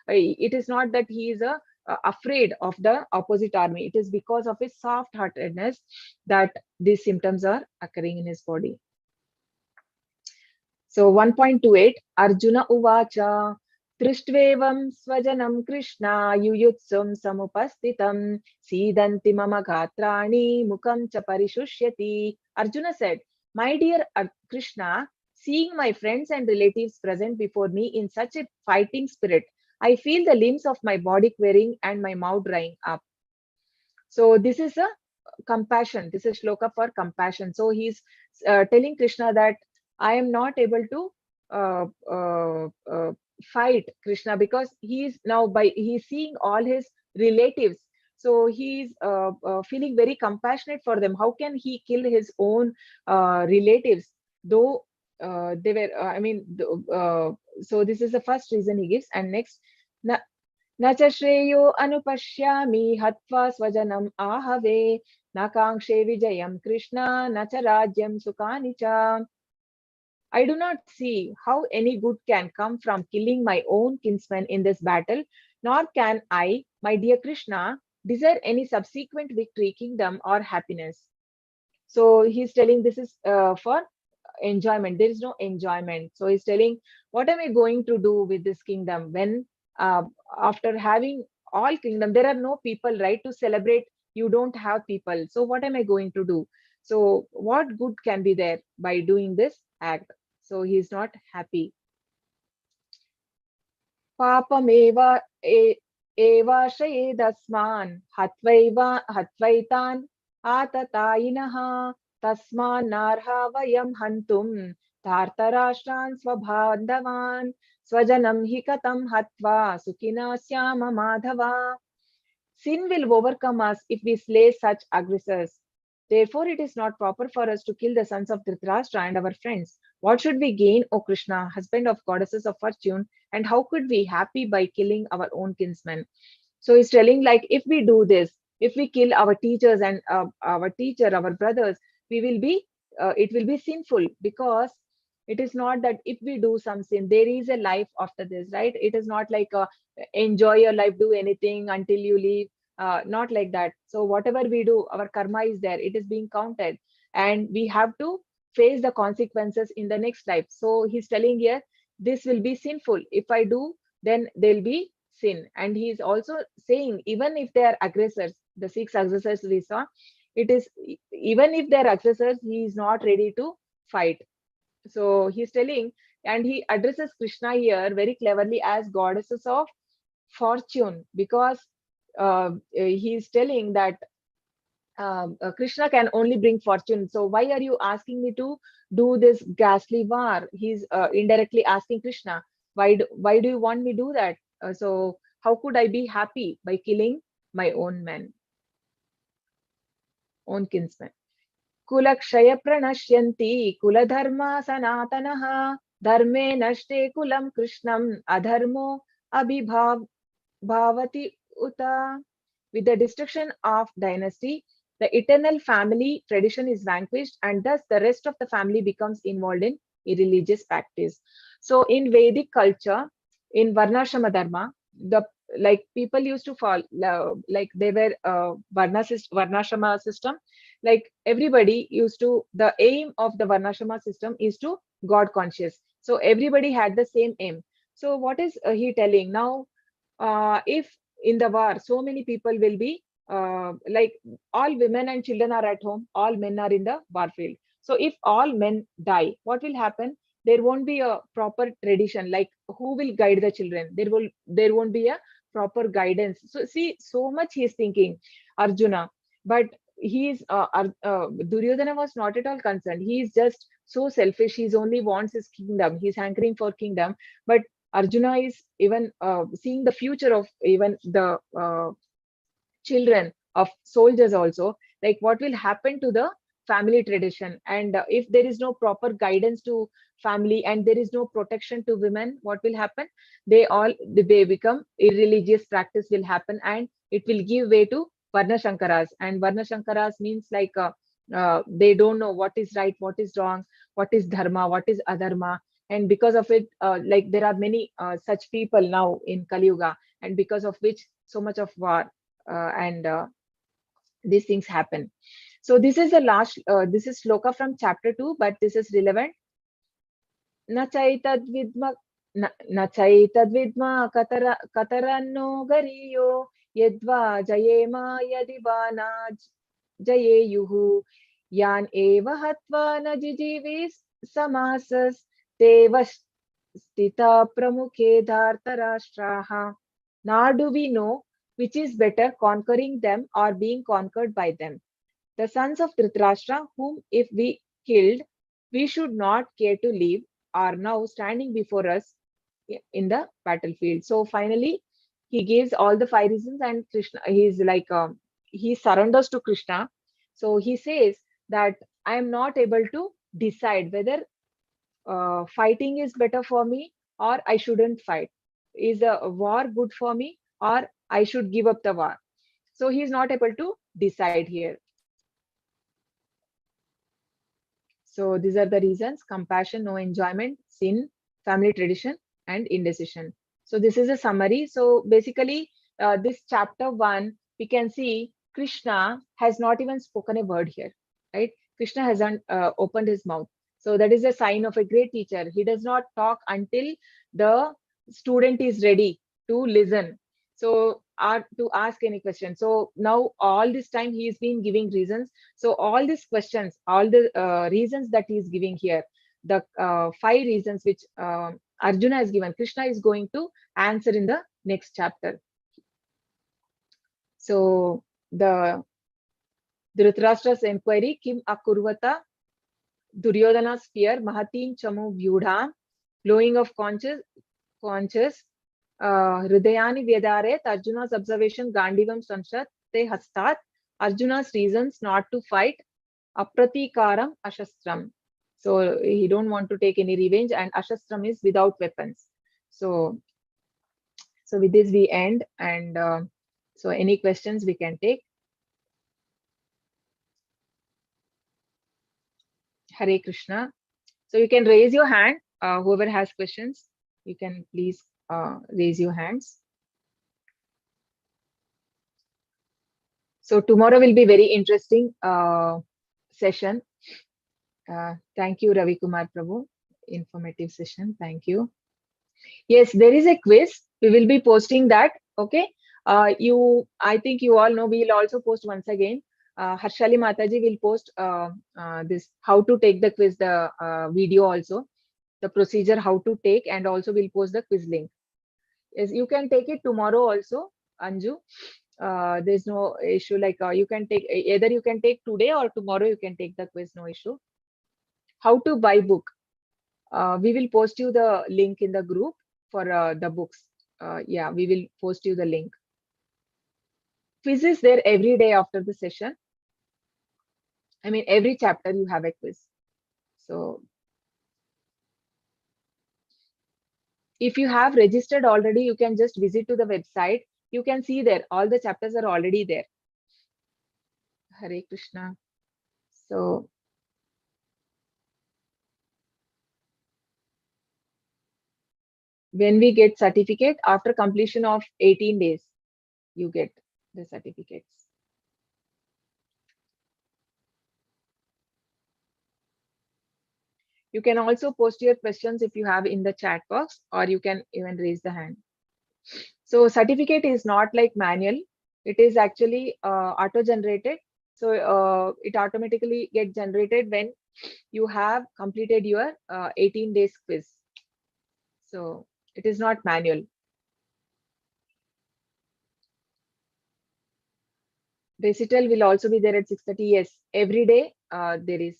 it is not that he is afraid of the opposite army. It is because of his soft heartedness that these symptoms are occurring in his body. So 1.28 Arjuna Uvacha Trishtvevam Swajanam Krishna Yuyutsum Samupastitam Sidanti Mama Gatrani Mukam Cha Parishusyati. Arjuna said, my dear Krishna, seeing my friends and relatives present before me in such a fighting spirit, I feel the limbs of my body quivering and my mouth drying up. So this is a compassion. This is shloka for compassion. So he's telling Krishna that I am not able to fight Krishna, because he's seeing all his relatives. So he's feeling very compassionate for them. How can he kill his own relatives, though they were, so this is the first reason he gives. And next, na cha shreyo anupashyami hatva swajanam ahave na kangshe vijayam Krishna na cha rajyam sukani cha. I do not see how any good can come from killing my own kinsmen in this battle, nor can I, my dear Krishna, desire any subsequent victory, kingdom, or happiness. So he's telling this is for enjoyment. There is no enjoyment. So he's telling, what am I going to do with this kingdom when after having all kingdom, there are no people, right, to celebrate. You don't have people. So what am I going to do? So what good can be there by doing this act? So he's not happy. Papameva eva shayedasman hatvaitan atatayinaha tasman narha vayam hantum dhartarashtan swabhandavan swajanam hikatam hatva sukina syama madhava. Sin will overcome us if we slay such aggressors. Therefore, it is not proper for us to kill the sons of Dhritarashtra and our friends. What should we gain, O Krishna, husband of goddesses of fortune, and how could we be happy by killing our own kinsmen? So he's telling, like, if we do this, if we kill our teachers and our brothers, we will be, it will be sinful, because it is not that if we do some sin, there is a life after this, right? It is not like enjoy your life, do anything until you leave. Not like that. So whatever we do, our karma is there. It is being counted, and we have to face the consequences in the next life. So he's telling here, this will be sinful. If I do, then there'll be sin. And he's also saying, even if they are aggressors, the 6 aggressors we saw, it is, even if they're aggressors, he is not ready to fight. So he's telling, and he addresses Krishna here very cleverly as goddesses of fortune, because he's telling that Krishna can only bring fortune. So why are you asking me to do this ghastly war? He's indirectly asking Krishna, why do you want me to do that? So how could I be happy by killing my own men, own kinsmen? Kulakshaya pranashyanti kuladharma sanatanaha Dharme nashte kulam krishnam adharmo abhibhavati uta. With the destruction of dynasty, the eternal family tradition is vanquished, and thus the rest of the family becomes involved in irreligious practice. So, in Vedic culture, in Varnashrama Dharma, the like people used to fall like they were Varnashrama system. Like everybody used to, the aim of the Varnashrama system is to God conscious. So everybody had the same aim. So what is he telling now? If in the war so many people will be like all women and children are at home, all men are in the warfield. So if all men die, what will happen? There won't be a proper tradition. Like who will guide the children? There won't be a proper guidance. So see, so much he is thinking, Arjuna, but Duryodhana was not at all concerned. He is just so selfish. He's only wants his kingdom. He's hankering for kingdom. But Arjuna is even seeing the future of even the children of soldiers also, like what will happen to the family tradition. And if there is no proper guidance to family and there is no protection to women, what will happen? They become irreligious practice will happen, and it will give way to Varna Shankaras. And Varna Shankaras means like they don't know what is right, what is wrong, what is dharma, what is adharma. And because of it, like there are many such people now in Kali Yuga, and because of which so much of war and these things happen. So this is the last, this is sloka from chapter 2, but this is relevant. Na chaitadvidma kataranno gariyo yadva jayema yadivana jayeyuhu yan eva hatva na jijivis samasas devas stita pramukhe dhartarashtraha. Nor do we know which is better, conquering them or being conquered by them. The sons of Dhritarashtra, whom if we killed, we should not care to leave, are now standing before us in the battlefield. So finally, he gives all the 5 reasons, and Krishna, he's like, he surrenders to Krishna. So he says that I am not able to decide whether fighting is better for me or I shouldn't fight. Is a war good for me or I should give up the war? So he is not able to decide here. So these are the reasons: compassion, no enjoyment, sin, family tradition, and indecision. So this is a summary. So basically, this chapter 1, we can see Krishna has not even spoken a word here, right? Krishna hasn't opened his mouth. So that is a sign of a great teacher. He does not talk until the student is ready to listen. So to ask any question. So now all this time he has been giving reasons. So all these questions, all the reasons that he is giving here, the 5 reasons which Arjuna has given, Krishna is going to answer in the next chapter. So the Dhritarashtra's inquiry, Kim Akurvata, Duryodhana's fear, Mahatin Chamu Vyudha, glowing of conscious, Hridayani Vyadareth, Arjuna's observation, Gandivam Samshat, Te Hastat, Arjuna's reasons not to fight, Apratikaram Ashastram. So he don't want to take any revenge, and Ashastram is without weapons. So with this we end, and so any questions we can take. Hare Krishna. So you can raise your hand, whoever has questions, you can please raise your hands. So tomorrow will be very interesting session. Thank you, Ravi Kumar Prabhu. Informative session. Thank you. Yes, there is a quiz. We will be posting that. Okay. I think you all know. We will also post once again. Harshali Mataji will post this how to take the quiz, the video also, the procedure how to take, and also we'll post the quiz link. Yes, you can take it tomorrow also, Anju. There's no issue. Like you can take either you can take today or tomorrow. You can take the quiz, no issue. How to buy book? We will post you the link in the group for the books. Yeah, we will post you the link. Quiz is there every day after the session. I mean, every chapter you have a quiz. So if you have registered already, you can just visit to the website. You can see there, all the chapters are already there. Hare Krishna. So when we get certificate, after completion of 18 days, you get the certificates. You can also post your questions if you have in the chat box, or you can even raise the hand. So certificate is not like manual. It is actually auto-generated. So it automatically gets generated when you have completed your 18 days quiz. So it is not manual. Recital will also be there at 6:30. Yes, every day there is.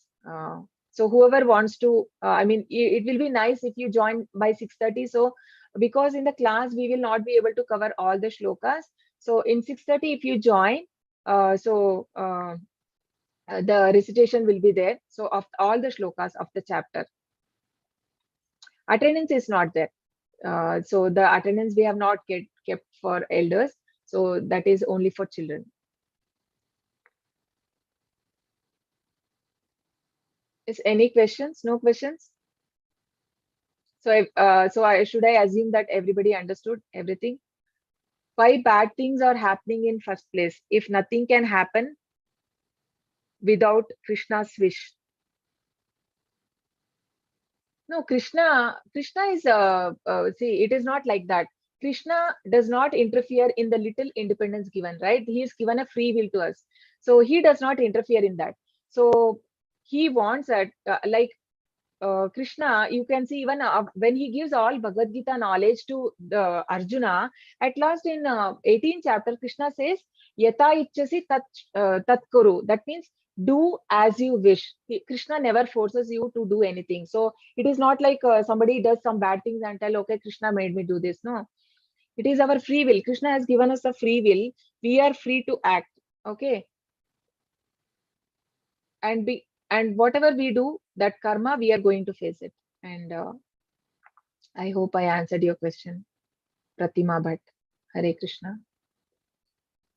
So whoever wants to, I mean, it will be nice if you join by 6:30. So because in the class we will not be able to cover all the shlokas. So in 6:30, if you join, the recitation will be there. So of all the shlokas of the chapter, attendance is not there. So the attendance we have not kept for elders. So that is only for children. Is any questions? No questions? So, should I assume that everybody understood everything? Why bad things are happening in first place if nothing can happen without Krishna's wish? No, Krishna is see, it is not like that. Krishna does not interfere in the little independence given, right? He is given a free will to us, so he does not interfere in that. So he wants that, Krishna, you can see even when he gives all Bhagavad Gita knowledge to the Arjuna, at last in 18th chapter, Krishna says, "Yata ichchasi tat kuru." That means do as you wish. Krishna never forces you to do anything. So it is not like somebody does some bad things and tell, "Okay, Krishna made me do this." No, it is our free will. Krishna has given us the free will. We are free to act. Okay, and whatever we do, that karma, we are going to face it. And I hope I answered your question, Pratima Bhatt. Hare Krishna.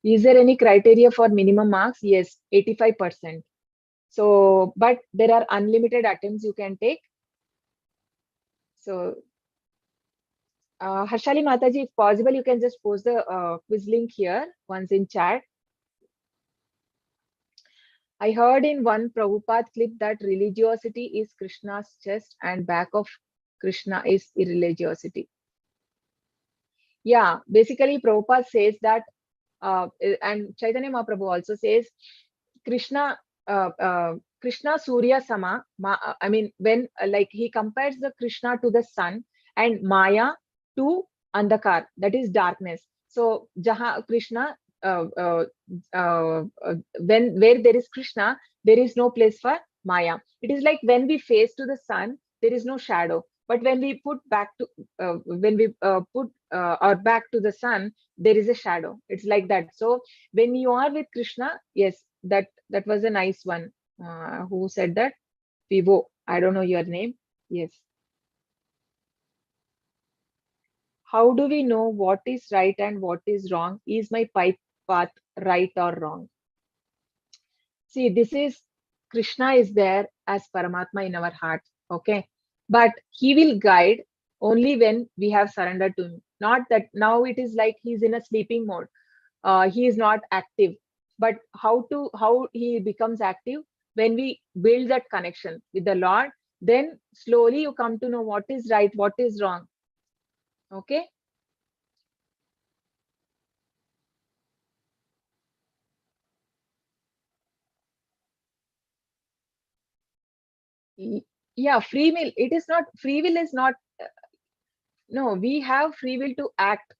Is there any criteria for minimum marks? Yes, 85%. So, but there are unlimited attempts you can take. So, Harshali Mataji, if possible, you can just post the quiz link here once in chat. I heard in one Prabhupada clip that religiosity is Krishna's chest and back of Krishna is irreligiosity. Yeah, basically Prabhupada says that, and Chaitanya Mahaprabhu also says, Krishna, Krishna Surya Sama. I mean, when like he compares the Krishna to the sun and Maya to Andhakar, that is darkness. So Jaha Krishna, when where there is Krishna, there is no place for Maya. It is like when we face to the sun, there is no shadow. But when we put back to put our back to the sun, there is a shadow. It's like that. So when you are with Krishna, yes, that was a nice one. Who said that? Vivo. I don't know your name. Yes. How do we know what is right and what is wrong? Is my path right or wrong? See, this is Krishna is there as Paramatma in our heart. Okay. But he will guide only when we have surrendered to him. Not that now it is like he's in a sleeping mode. He is not active. But how he becomes active? When we build that connection with the Lord, then slowly you come to know what is right, what is wrong. Okay. Yeah, free will. It is not, free will is not, no, we have free will to act.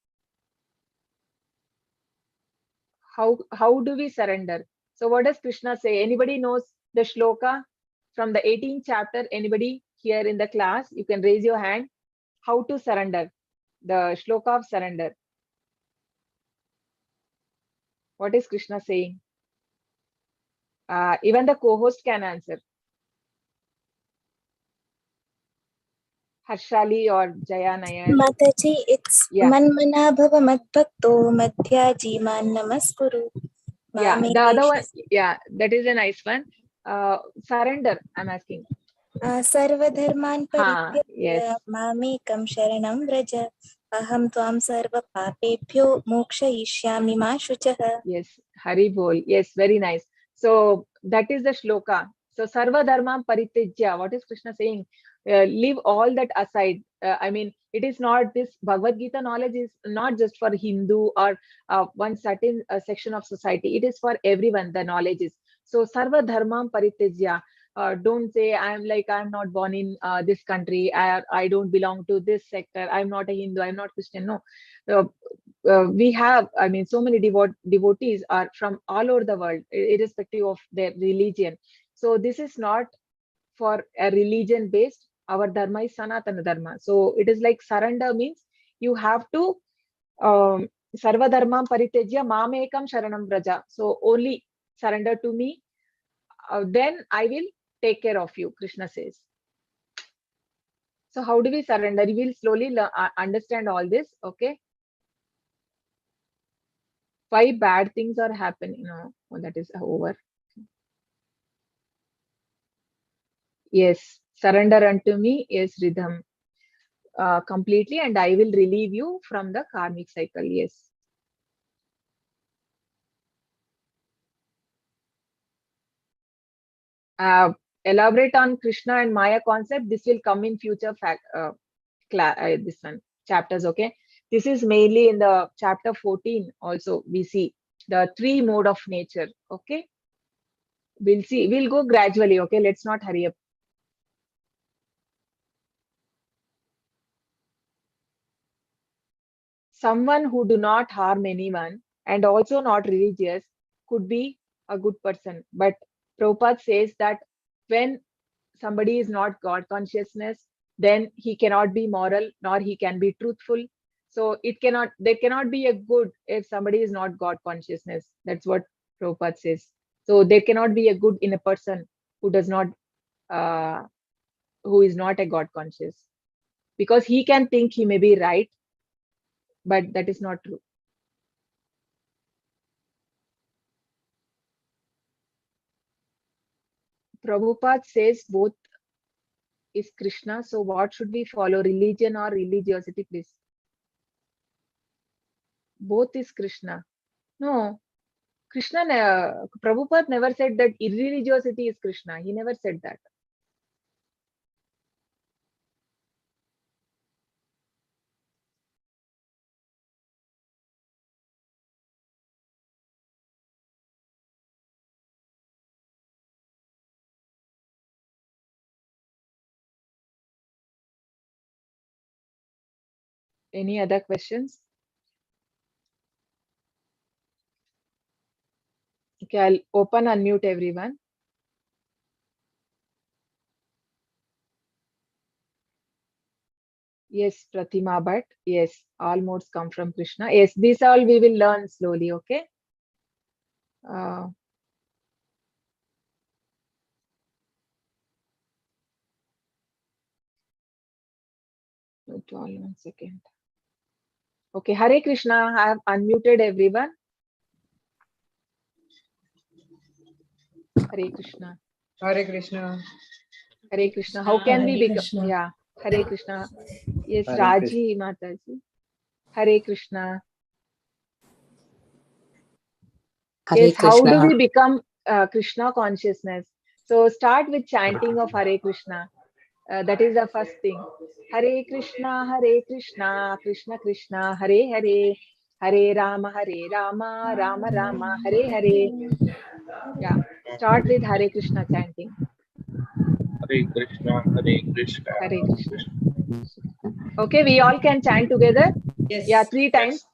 How do we surrender? So what does Krishna say? Anybody knows the shloka from the 18th chapter? Anybody here in the class? You can raise your hand. How to surrender? The shloka of surrender. What is Krishna saying? Even the co-host can answer. Harshali or Jaya Nair. Mataji, it's Yeah. Manmana Bhava Madbhakto Madhyaji Man Namaskuru. Yeah, Mame the other one, Desha yeah, that is a nice one. Surrender, I'm asking. Sarvadharman Yes, Parityajya Mamekam Sharanam Vraja Aham Tvam Sarva Papebhyo Mokshayishyami Ma Shuchah. yes, Hari Bol. Yes, very nice. So that is the shloka. So Sarva Dharmam Paritejya. What is Krishna saying? Leave all that aside. I mean, it is not this Bhagavad Gita knowledge is not just for Hindu or one certain section of society. It is for everyone. The knowledge is. So Sarva Dharmam Paritejya. Don't say I'm not born in this country. I don't belong to this sector. I'm not a Hindu. I'm not Christian. No. Uh, we have, I mean, so many devotees are from all over the world, irrespective of their religion. So this is not for a religion based. Our dharma is Sanatana Dharma. So it is like surrender means you have to Sarva Dharmam Paritejya Mamekam Sharanam Braja. So only surrender to me, then I will take care of you, Krishna says. So how do we surrender? We will slowly understand all this, okay? Why bad things are happening, that is over. Yes, surrender unto me, yes, rhythm completely, and I will relieve you from the karmic cycle. Yes. Elaborate on Krishna and Maya concept. This will come in future this one chapters. Okay, this is mainly in the chapter 14. Also, we see the three mode of nature. Okay, we'll see. We'll go gradually. Okay, let's not hurry up. Someone who do not harm anyone and also not religious could be a good person. But Prabhupada says that when somebody is not God consciousness, then he cannot be moral nor he can be truthful. So there cannot be a good if somebody is not God consciousness. That's what Prabhupada says. So there cannot be a good in a person who does not, who is not a God conscious, because he can think he may be right, but that is not true. Prabhupada says both is Krishna. So what should we follow, religion or religiosity, please? Both is Krishna. No, Prabhupada never said that irreligiosity is Krishna. He never said that. Any other questions? Okay, I'll open unmute everyone. Yes, Pratima Bhatt. Yes, all modes come from Krishna. Yes, these all we will learn slowly, okay? Hold on 1 second. Okay, Hare Krishna. I have unmuted everyone. Hare Krishna. Hare Krishna. Hare Krishna. How can we become? Krishna. Yeah, Hare Krishna. Yes, Hare Raji Mataji. Hare Krishna. Hare Yes, how do Krishna. we become Krishna consciousness? So start with chanting of Hare Krishna. That is the first thing. Hare Krishna, Krishna Krishna, Hare Hare, Hare Rama, Rama Rama, Hare Hare. Yeah, start with Hare Krishna chanting. Hare Krishna, Hare Krishna. Hare Krishna. Okay, we all can chant together. Yes. Yeah, three times.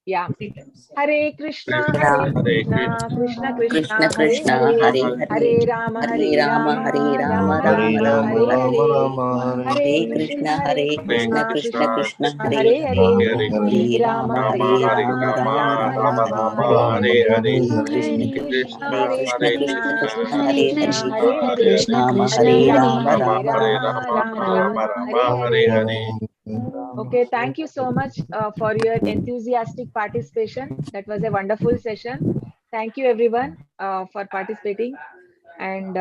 Yeah. 3 times. Hare Krishna, Hare Krishna, Krishna Krishna Krishna, Hare Krishna, Hare, Hare Hare, Hare Rama, Hare Hare Rama, Rama, Hare Rama, Rama Hare Rama Rama, Rama, Rama, Hare Rama Hare, Rama, Hare Hare Krishna, Krishna, Hare Hare Krishna, Krishna, Krishna, Krishna Krishna Krishna, Krishna, Hare Hare Hare, Hare, Hare Hare Hare, Hare Hare Rama, Rama, Hare Hare Hare Rama, Rama, Rama Rama Rama, Rama, Rama Hare Rama, Hare Hare, Hare. Hare Hare Krishna, Krishna, Hare Hare Krishna, Hare Krishna Krishna, Krishna, Krishna, Krishna Hare Hare Krishna, Hare, Krishna, Hare Hare Hare, Krishna Krishna, Hare Hare Rama, Rama, Hare Rama Hare Rama, Rama, Rama, Rama Rama Rama, Rama, Hare Hare Hare. Hare. Okay, thank you so much for your enthusiastic participation. That was a wonderful session. Thank you everyone for participating, and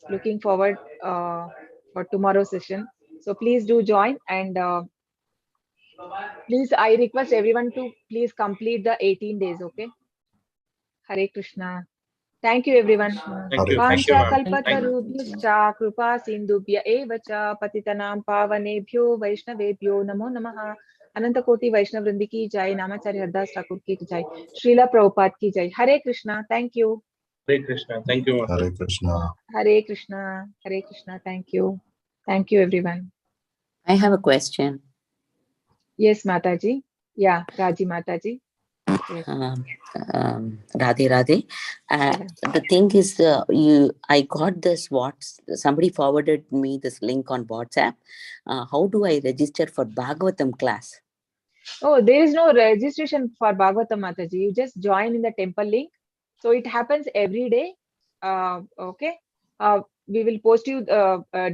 looking forward for tomorrow's session. So please do join, and please, I request everyone to please complete the 18 days, okay? Hare Krishna. Thank you everyone. Thank you. Thank you, Vancha ma'am. Thank you. kalpatarubhyascha kripa sindhubhya eva cha patitanam pavanebhyo vaishnavebhyo namo namaha. Ananta Koti Vaishnav Vrindi ki jai, Namacharya Hardas Thakur ki jai, Srila Prabhupada ki jai. Hare Krishna. Thank you. Hare Krishna. Thank you, ma'am. Hare Krishna. Hare Krishna. Hare Krishna. Thank you. Thank you everyone. I have a question. Yes, Mataji. Yeah, Raji Mataji. Yes. Radhe Radhe. Yeah. The thing is, I got this somebody forwarded me this link on WhatsApp. How do I register for Bhagavatam class? Oh, there is no registration for Bhagavatam Mataji. You just join in the temple link. So it happens every day. Okay. We will post you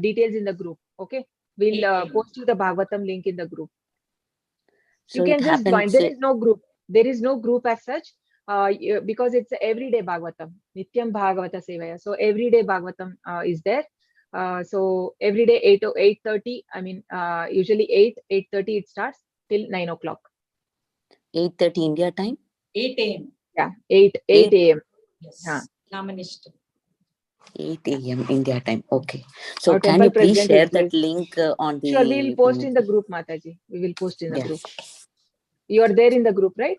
details in the group. Okay. We'll post you the Bhagavatam link in the group. So You can it just join. happens. There is no group. There is no group as such. Because it's everyday Bhagavatam. Nityam Bhagavata Sevaya. So everyday Bhagavatam is there. So every day 8:30. I mean, usually 8:30 it starts till 9 o'clock. 8:30 India time? 8 a.m. Yeah, 8 a.m. Yes. Yeah. Namanishtam. 8 a.m. India time. Okay. So Our can temple you please president share is that this. link on the... Sure, we will post in the group, Mataji. We will post in the Yeah. group. You are there in the group, right?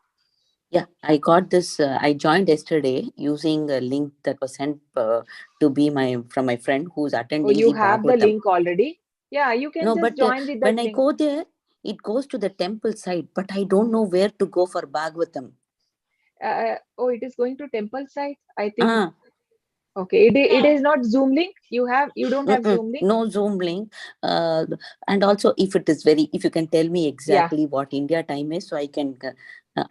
Yeah, I got this. I joined yesterday using a link that was sent to be from my friend who's attending Oh, you the have the Bhagavatam. link already? Yeah, you can No, just but join with that when I link. go there, it goes to the temple site, but I don't know where to go for Bhagavatam. Oh, it is going to temple site, I think. Ah, Okay, it is not Zoom link. You don't have Zoom link. no Zoom link. And also, if you can tell me exactly what India time is, so I can.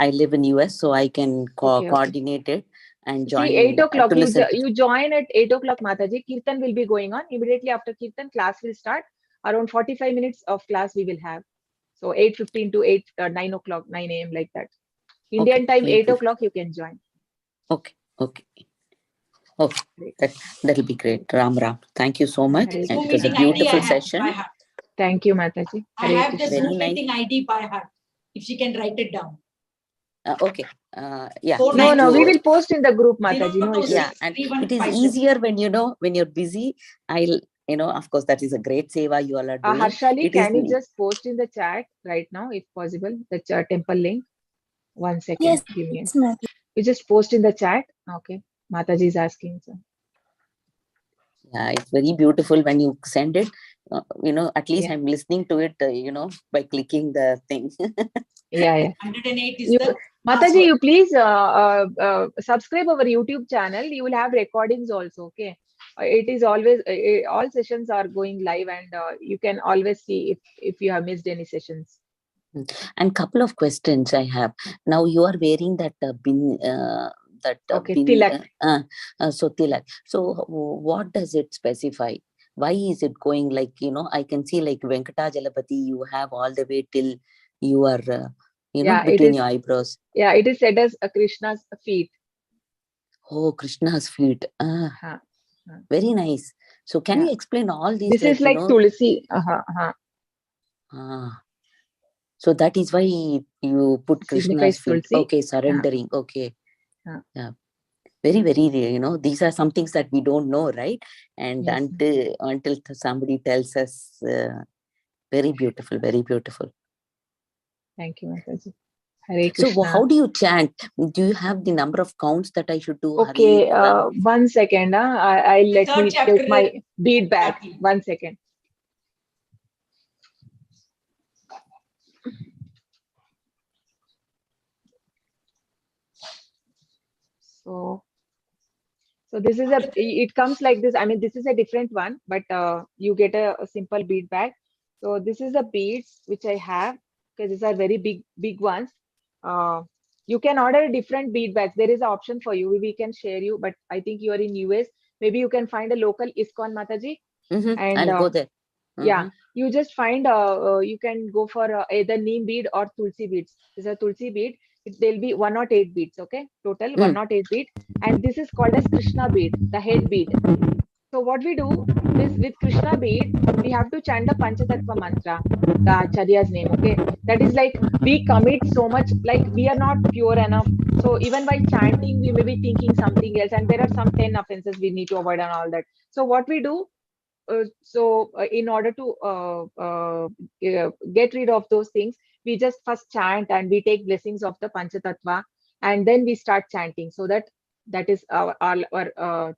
I live in US, so I can Okay. coordinate it and join. See, 8 o'clock. to listen. You join at 8 o'clock, Mataji. Kirtan will be going on immediately after Kirtan. Class will start. Around 45 minutes of class we will have. So 8:15 to 9 o'clock, 9 a.m. like that. Indian time 8 o'clock. You can join. Okay. That'll be great. Ram Ram. Thank you so much. Hare And it Zoom was a meeting ID beautiful I have session. by heart. Thank you, Mataji. I Hare have the Krishna. Zoom meeting ID by heart. If she can write it down. Okay. Yeah. No, we will post in the group, Mataji. No issues. Yeah, and it is easier when when you're busy. Of course, that is a great seva you all are doing. Harshali, can you just post in the chat right now, if possible, the temple link? 1 second. Yes, Give me yes, ma'am. You just post in the chat. Okay. Mataji is asking. So. Yeah, it's very beautiful when you send it. At least I'm listening to it, by clicking the thing. Yeah. 108 is the Mataji, you please subscribe our YouTube channel. You will have recordings also. Okay. It is always all sessions are going live, and you can always see if you have missed any sessions. And couple of questions I have. Now you are wearing that bin. Tilak. So tilak. So what does it specify? Why is it going like, I can see like Venkatajalapati, you have all the way till you are, between your eyebrows. Yeah, it is said as Krishna's feet. Oh, Krishna's feet. Very nice. So can you explain all these? This is like Tulsi. So that is why you put Krishna's feet. Tulsi. Okay, surrendering. Okay. Yeah. Very, very, these are some things that we don't know, right? And until somebody tells us, very beautiful, very beautiful. Thank you, Mataji. Hare So Krishna. how do you chant? Do you have the number of counts that I should do? Okay, 1 second. I'll let me take my bead back. 1 second. So this is it comes like this. I mean, this is a different one, but you get a simple bead bag. So this is the beads which I have, because these are very big ones. You can order different bead bags. There is an option for you. We can share you, but I think you are in US. Maybe you can find a local ISKCON Mataji, and I'll go there. yeah, you just find you can go for either neem bead or tulsi beads. This is a tulsi bead. There'll be 108 beads. Okay, total 108 bead, and this is called as Krishna bead, the head bead. So what we do is with Krishna bead, we have to chant the Panchatattva mantra, the Acharya's name. Okay, that is like we commit so much, like we are not pure enough. So even while chanting, we may be thinking something else, and there are some 10 offenses we need to avoid and all that. So what we do, in order to get rid of those things, we just first chant and we take blessings of the Panchatattva, and then we start chanting, so that that is that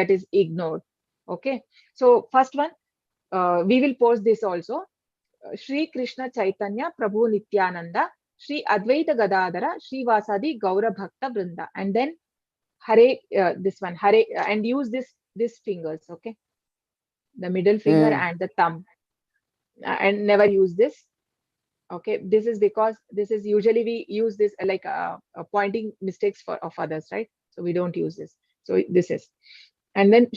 is ignored. Okay, so first one, we will post this also. Shri Krishna Chaitanya Prabhu Nityananda Shri Advaita Gadadhara Shri Vasadi Gaura Bhakta Vrinda, and then Hare, this one Hare, and use this fingers. Okay, the middle finger and the thumb, and never use this. Okay, this is because this is usually we use this like pointing mistakes of others, right? So we don't use this. So this is, and then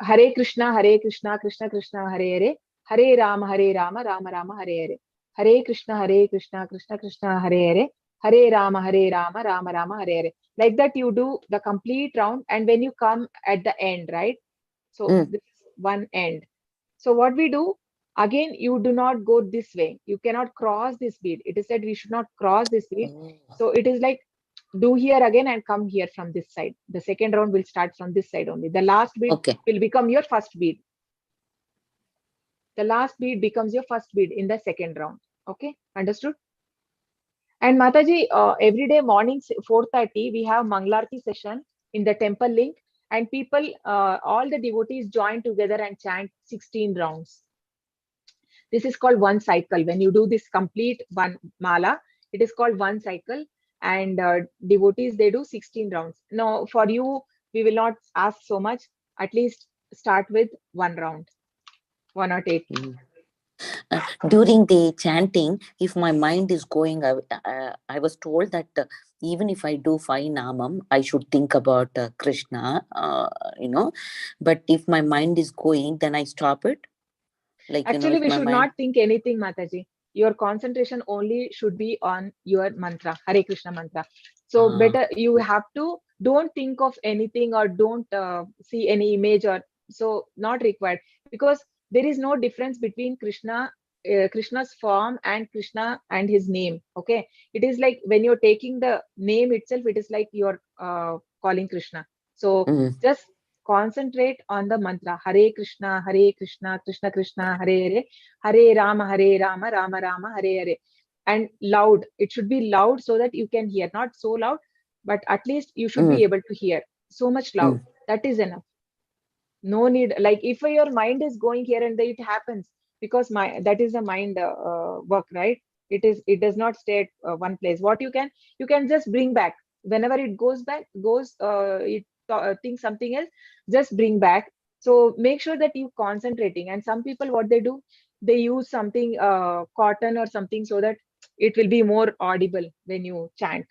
Hare Krishna Krishna Krishna Hare Hare, Hare Rama Rama Rama Hare Hare, Hare Krishna Krishna Krishna Hare Hare, Hare Rama Rama Rama Hare Hare. Like that you do the complete round, and when you come at the end, right? So this is one end. So what we do, again, you do not go this way. You cannot cross this bead. It is said we should not cross this bead. So it is like do here again and come here from this side. The second round will start from this side only. The last bead will become your first bead. The last bead becomes your first bead in the second round. Okay, understood? And Mataji, every day morning 4:30 we have Manglarti session in the temple link, and people, all the devotees join together and chant 16 rounds. This is called one cycle. When you do this complete one mala, it is called one cycle, and devotees, they do 16 rounds. Now for you, we will not ask so much. At least start with one round, 108. During the chanting, if my mind is going, I was told that even if I do 5 namam, I should think about Krishna, but if my mind is going, then I stop it. Like, actually, we should not think anything, Mataji. Your concentration only should be on your mantra, Hare Krishna mantra. So better you have to, don't think of anything, or don't see any image, or so not required, because there is no difference between Krishna's form and Krishna and his name. Okay, it is like when you're taking the name itself, it is like you're calling Krishna. So just concentrate on the mantra Hare Krishna Krishna Krishna Hare Hare, Hare Rama Rama Rama Hare Hare, and loud. It should be loud so that you can hear. Not so loud, but at least you should be able to hear. So much loud, that is enough. No need, like if your mind is going here and there, it happens because that is the mind work, right? It does not stay at one place. What you can just bring back whenever it goes, it think something else, just bring back. So make sure that you concentrating. And some people, what they do, they use something cotton or something, so that it will be more audible when you chant.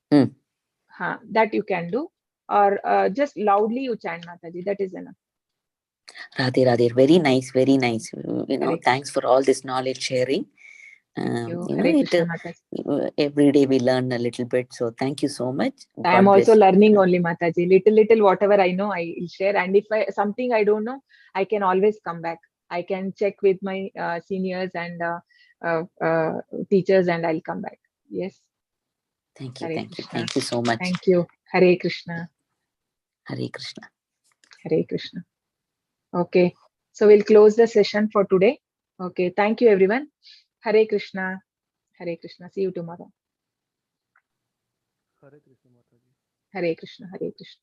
That you can do, or just loudly you chant, Mataji, that is enough. Radhe, very nice, very nice. Thanks for all this knowledge sharing. Every day we learn a little bit, so thank you so much. I am also learning only, Mataji. Little whatever I know, I will share. And if something I don't know, I can always come back. I can check with my seniors and teachers, and I'll come back. Yes. Thank you so much. Thank you. Hare Krishna. Hare Krishna. Hare Krishna. Okay, so we'll close the session for today. Okay, thank you everyone. Hare Krishna. Hare Krishna. See you tomorrow. Hare Krishna, Mataji. Hare Krishna. Hare Krishna.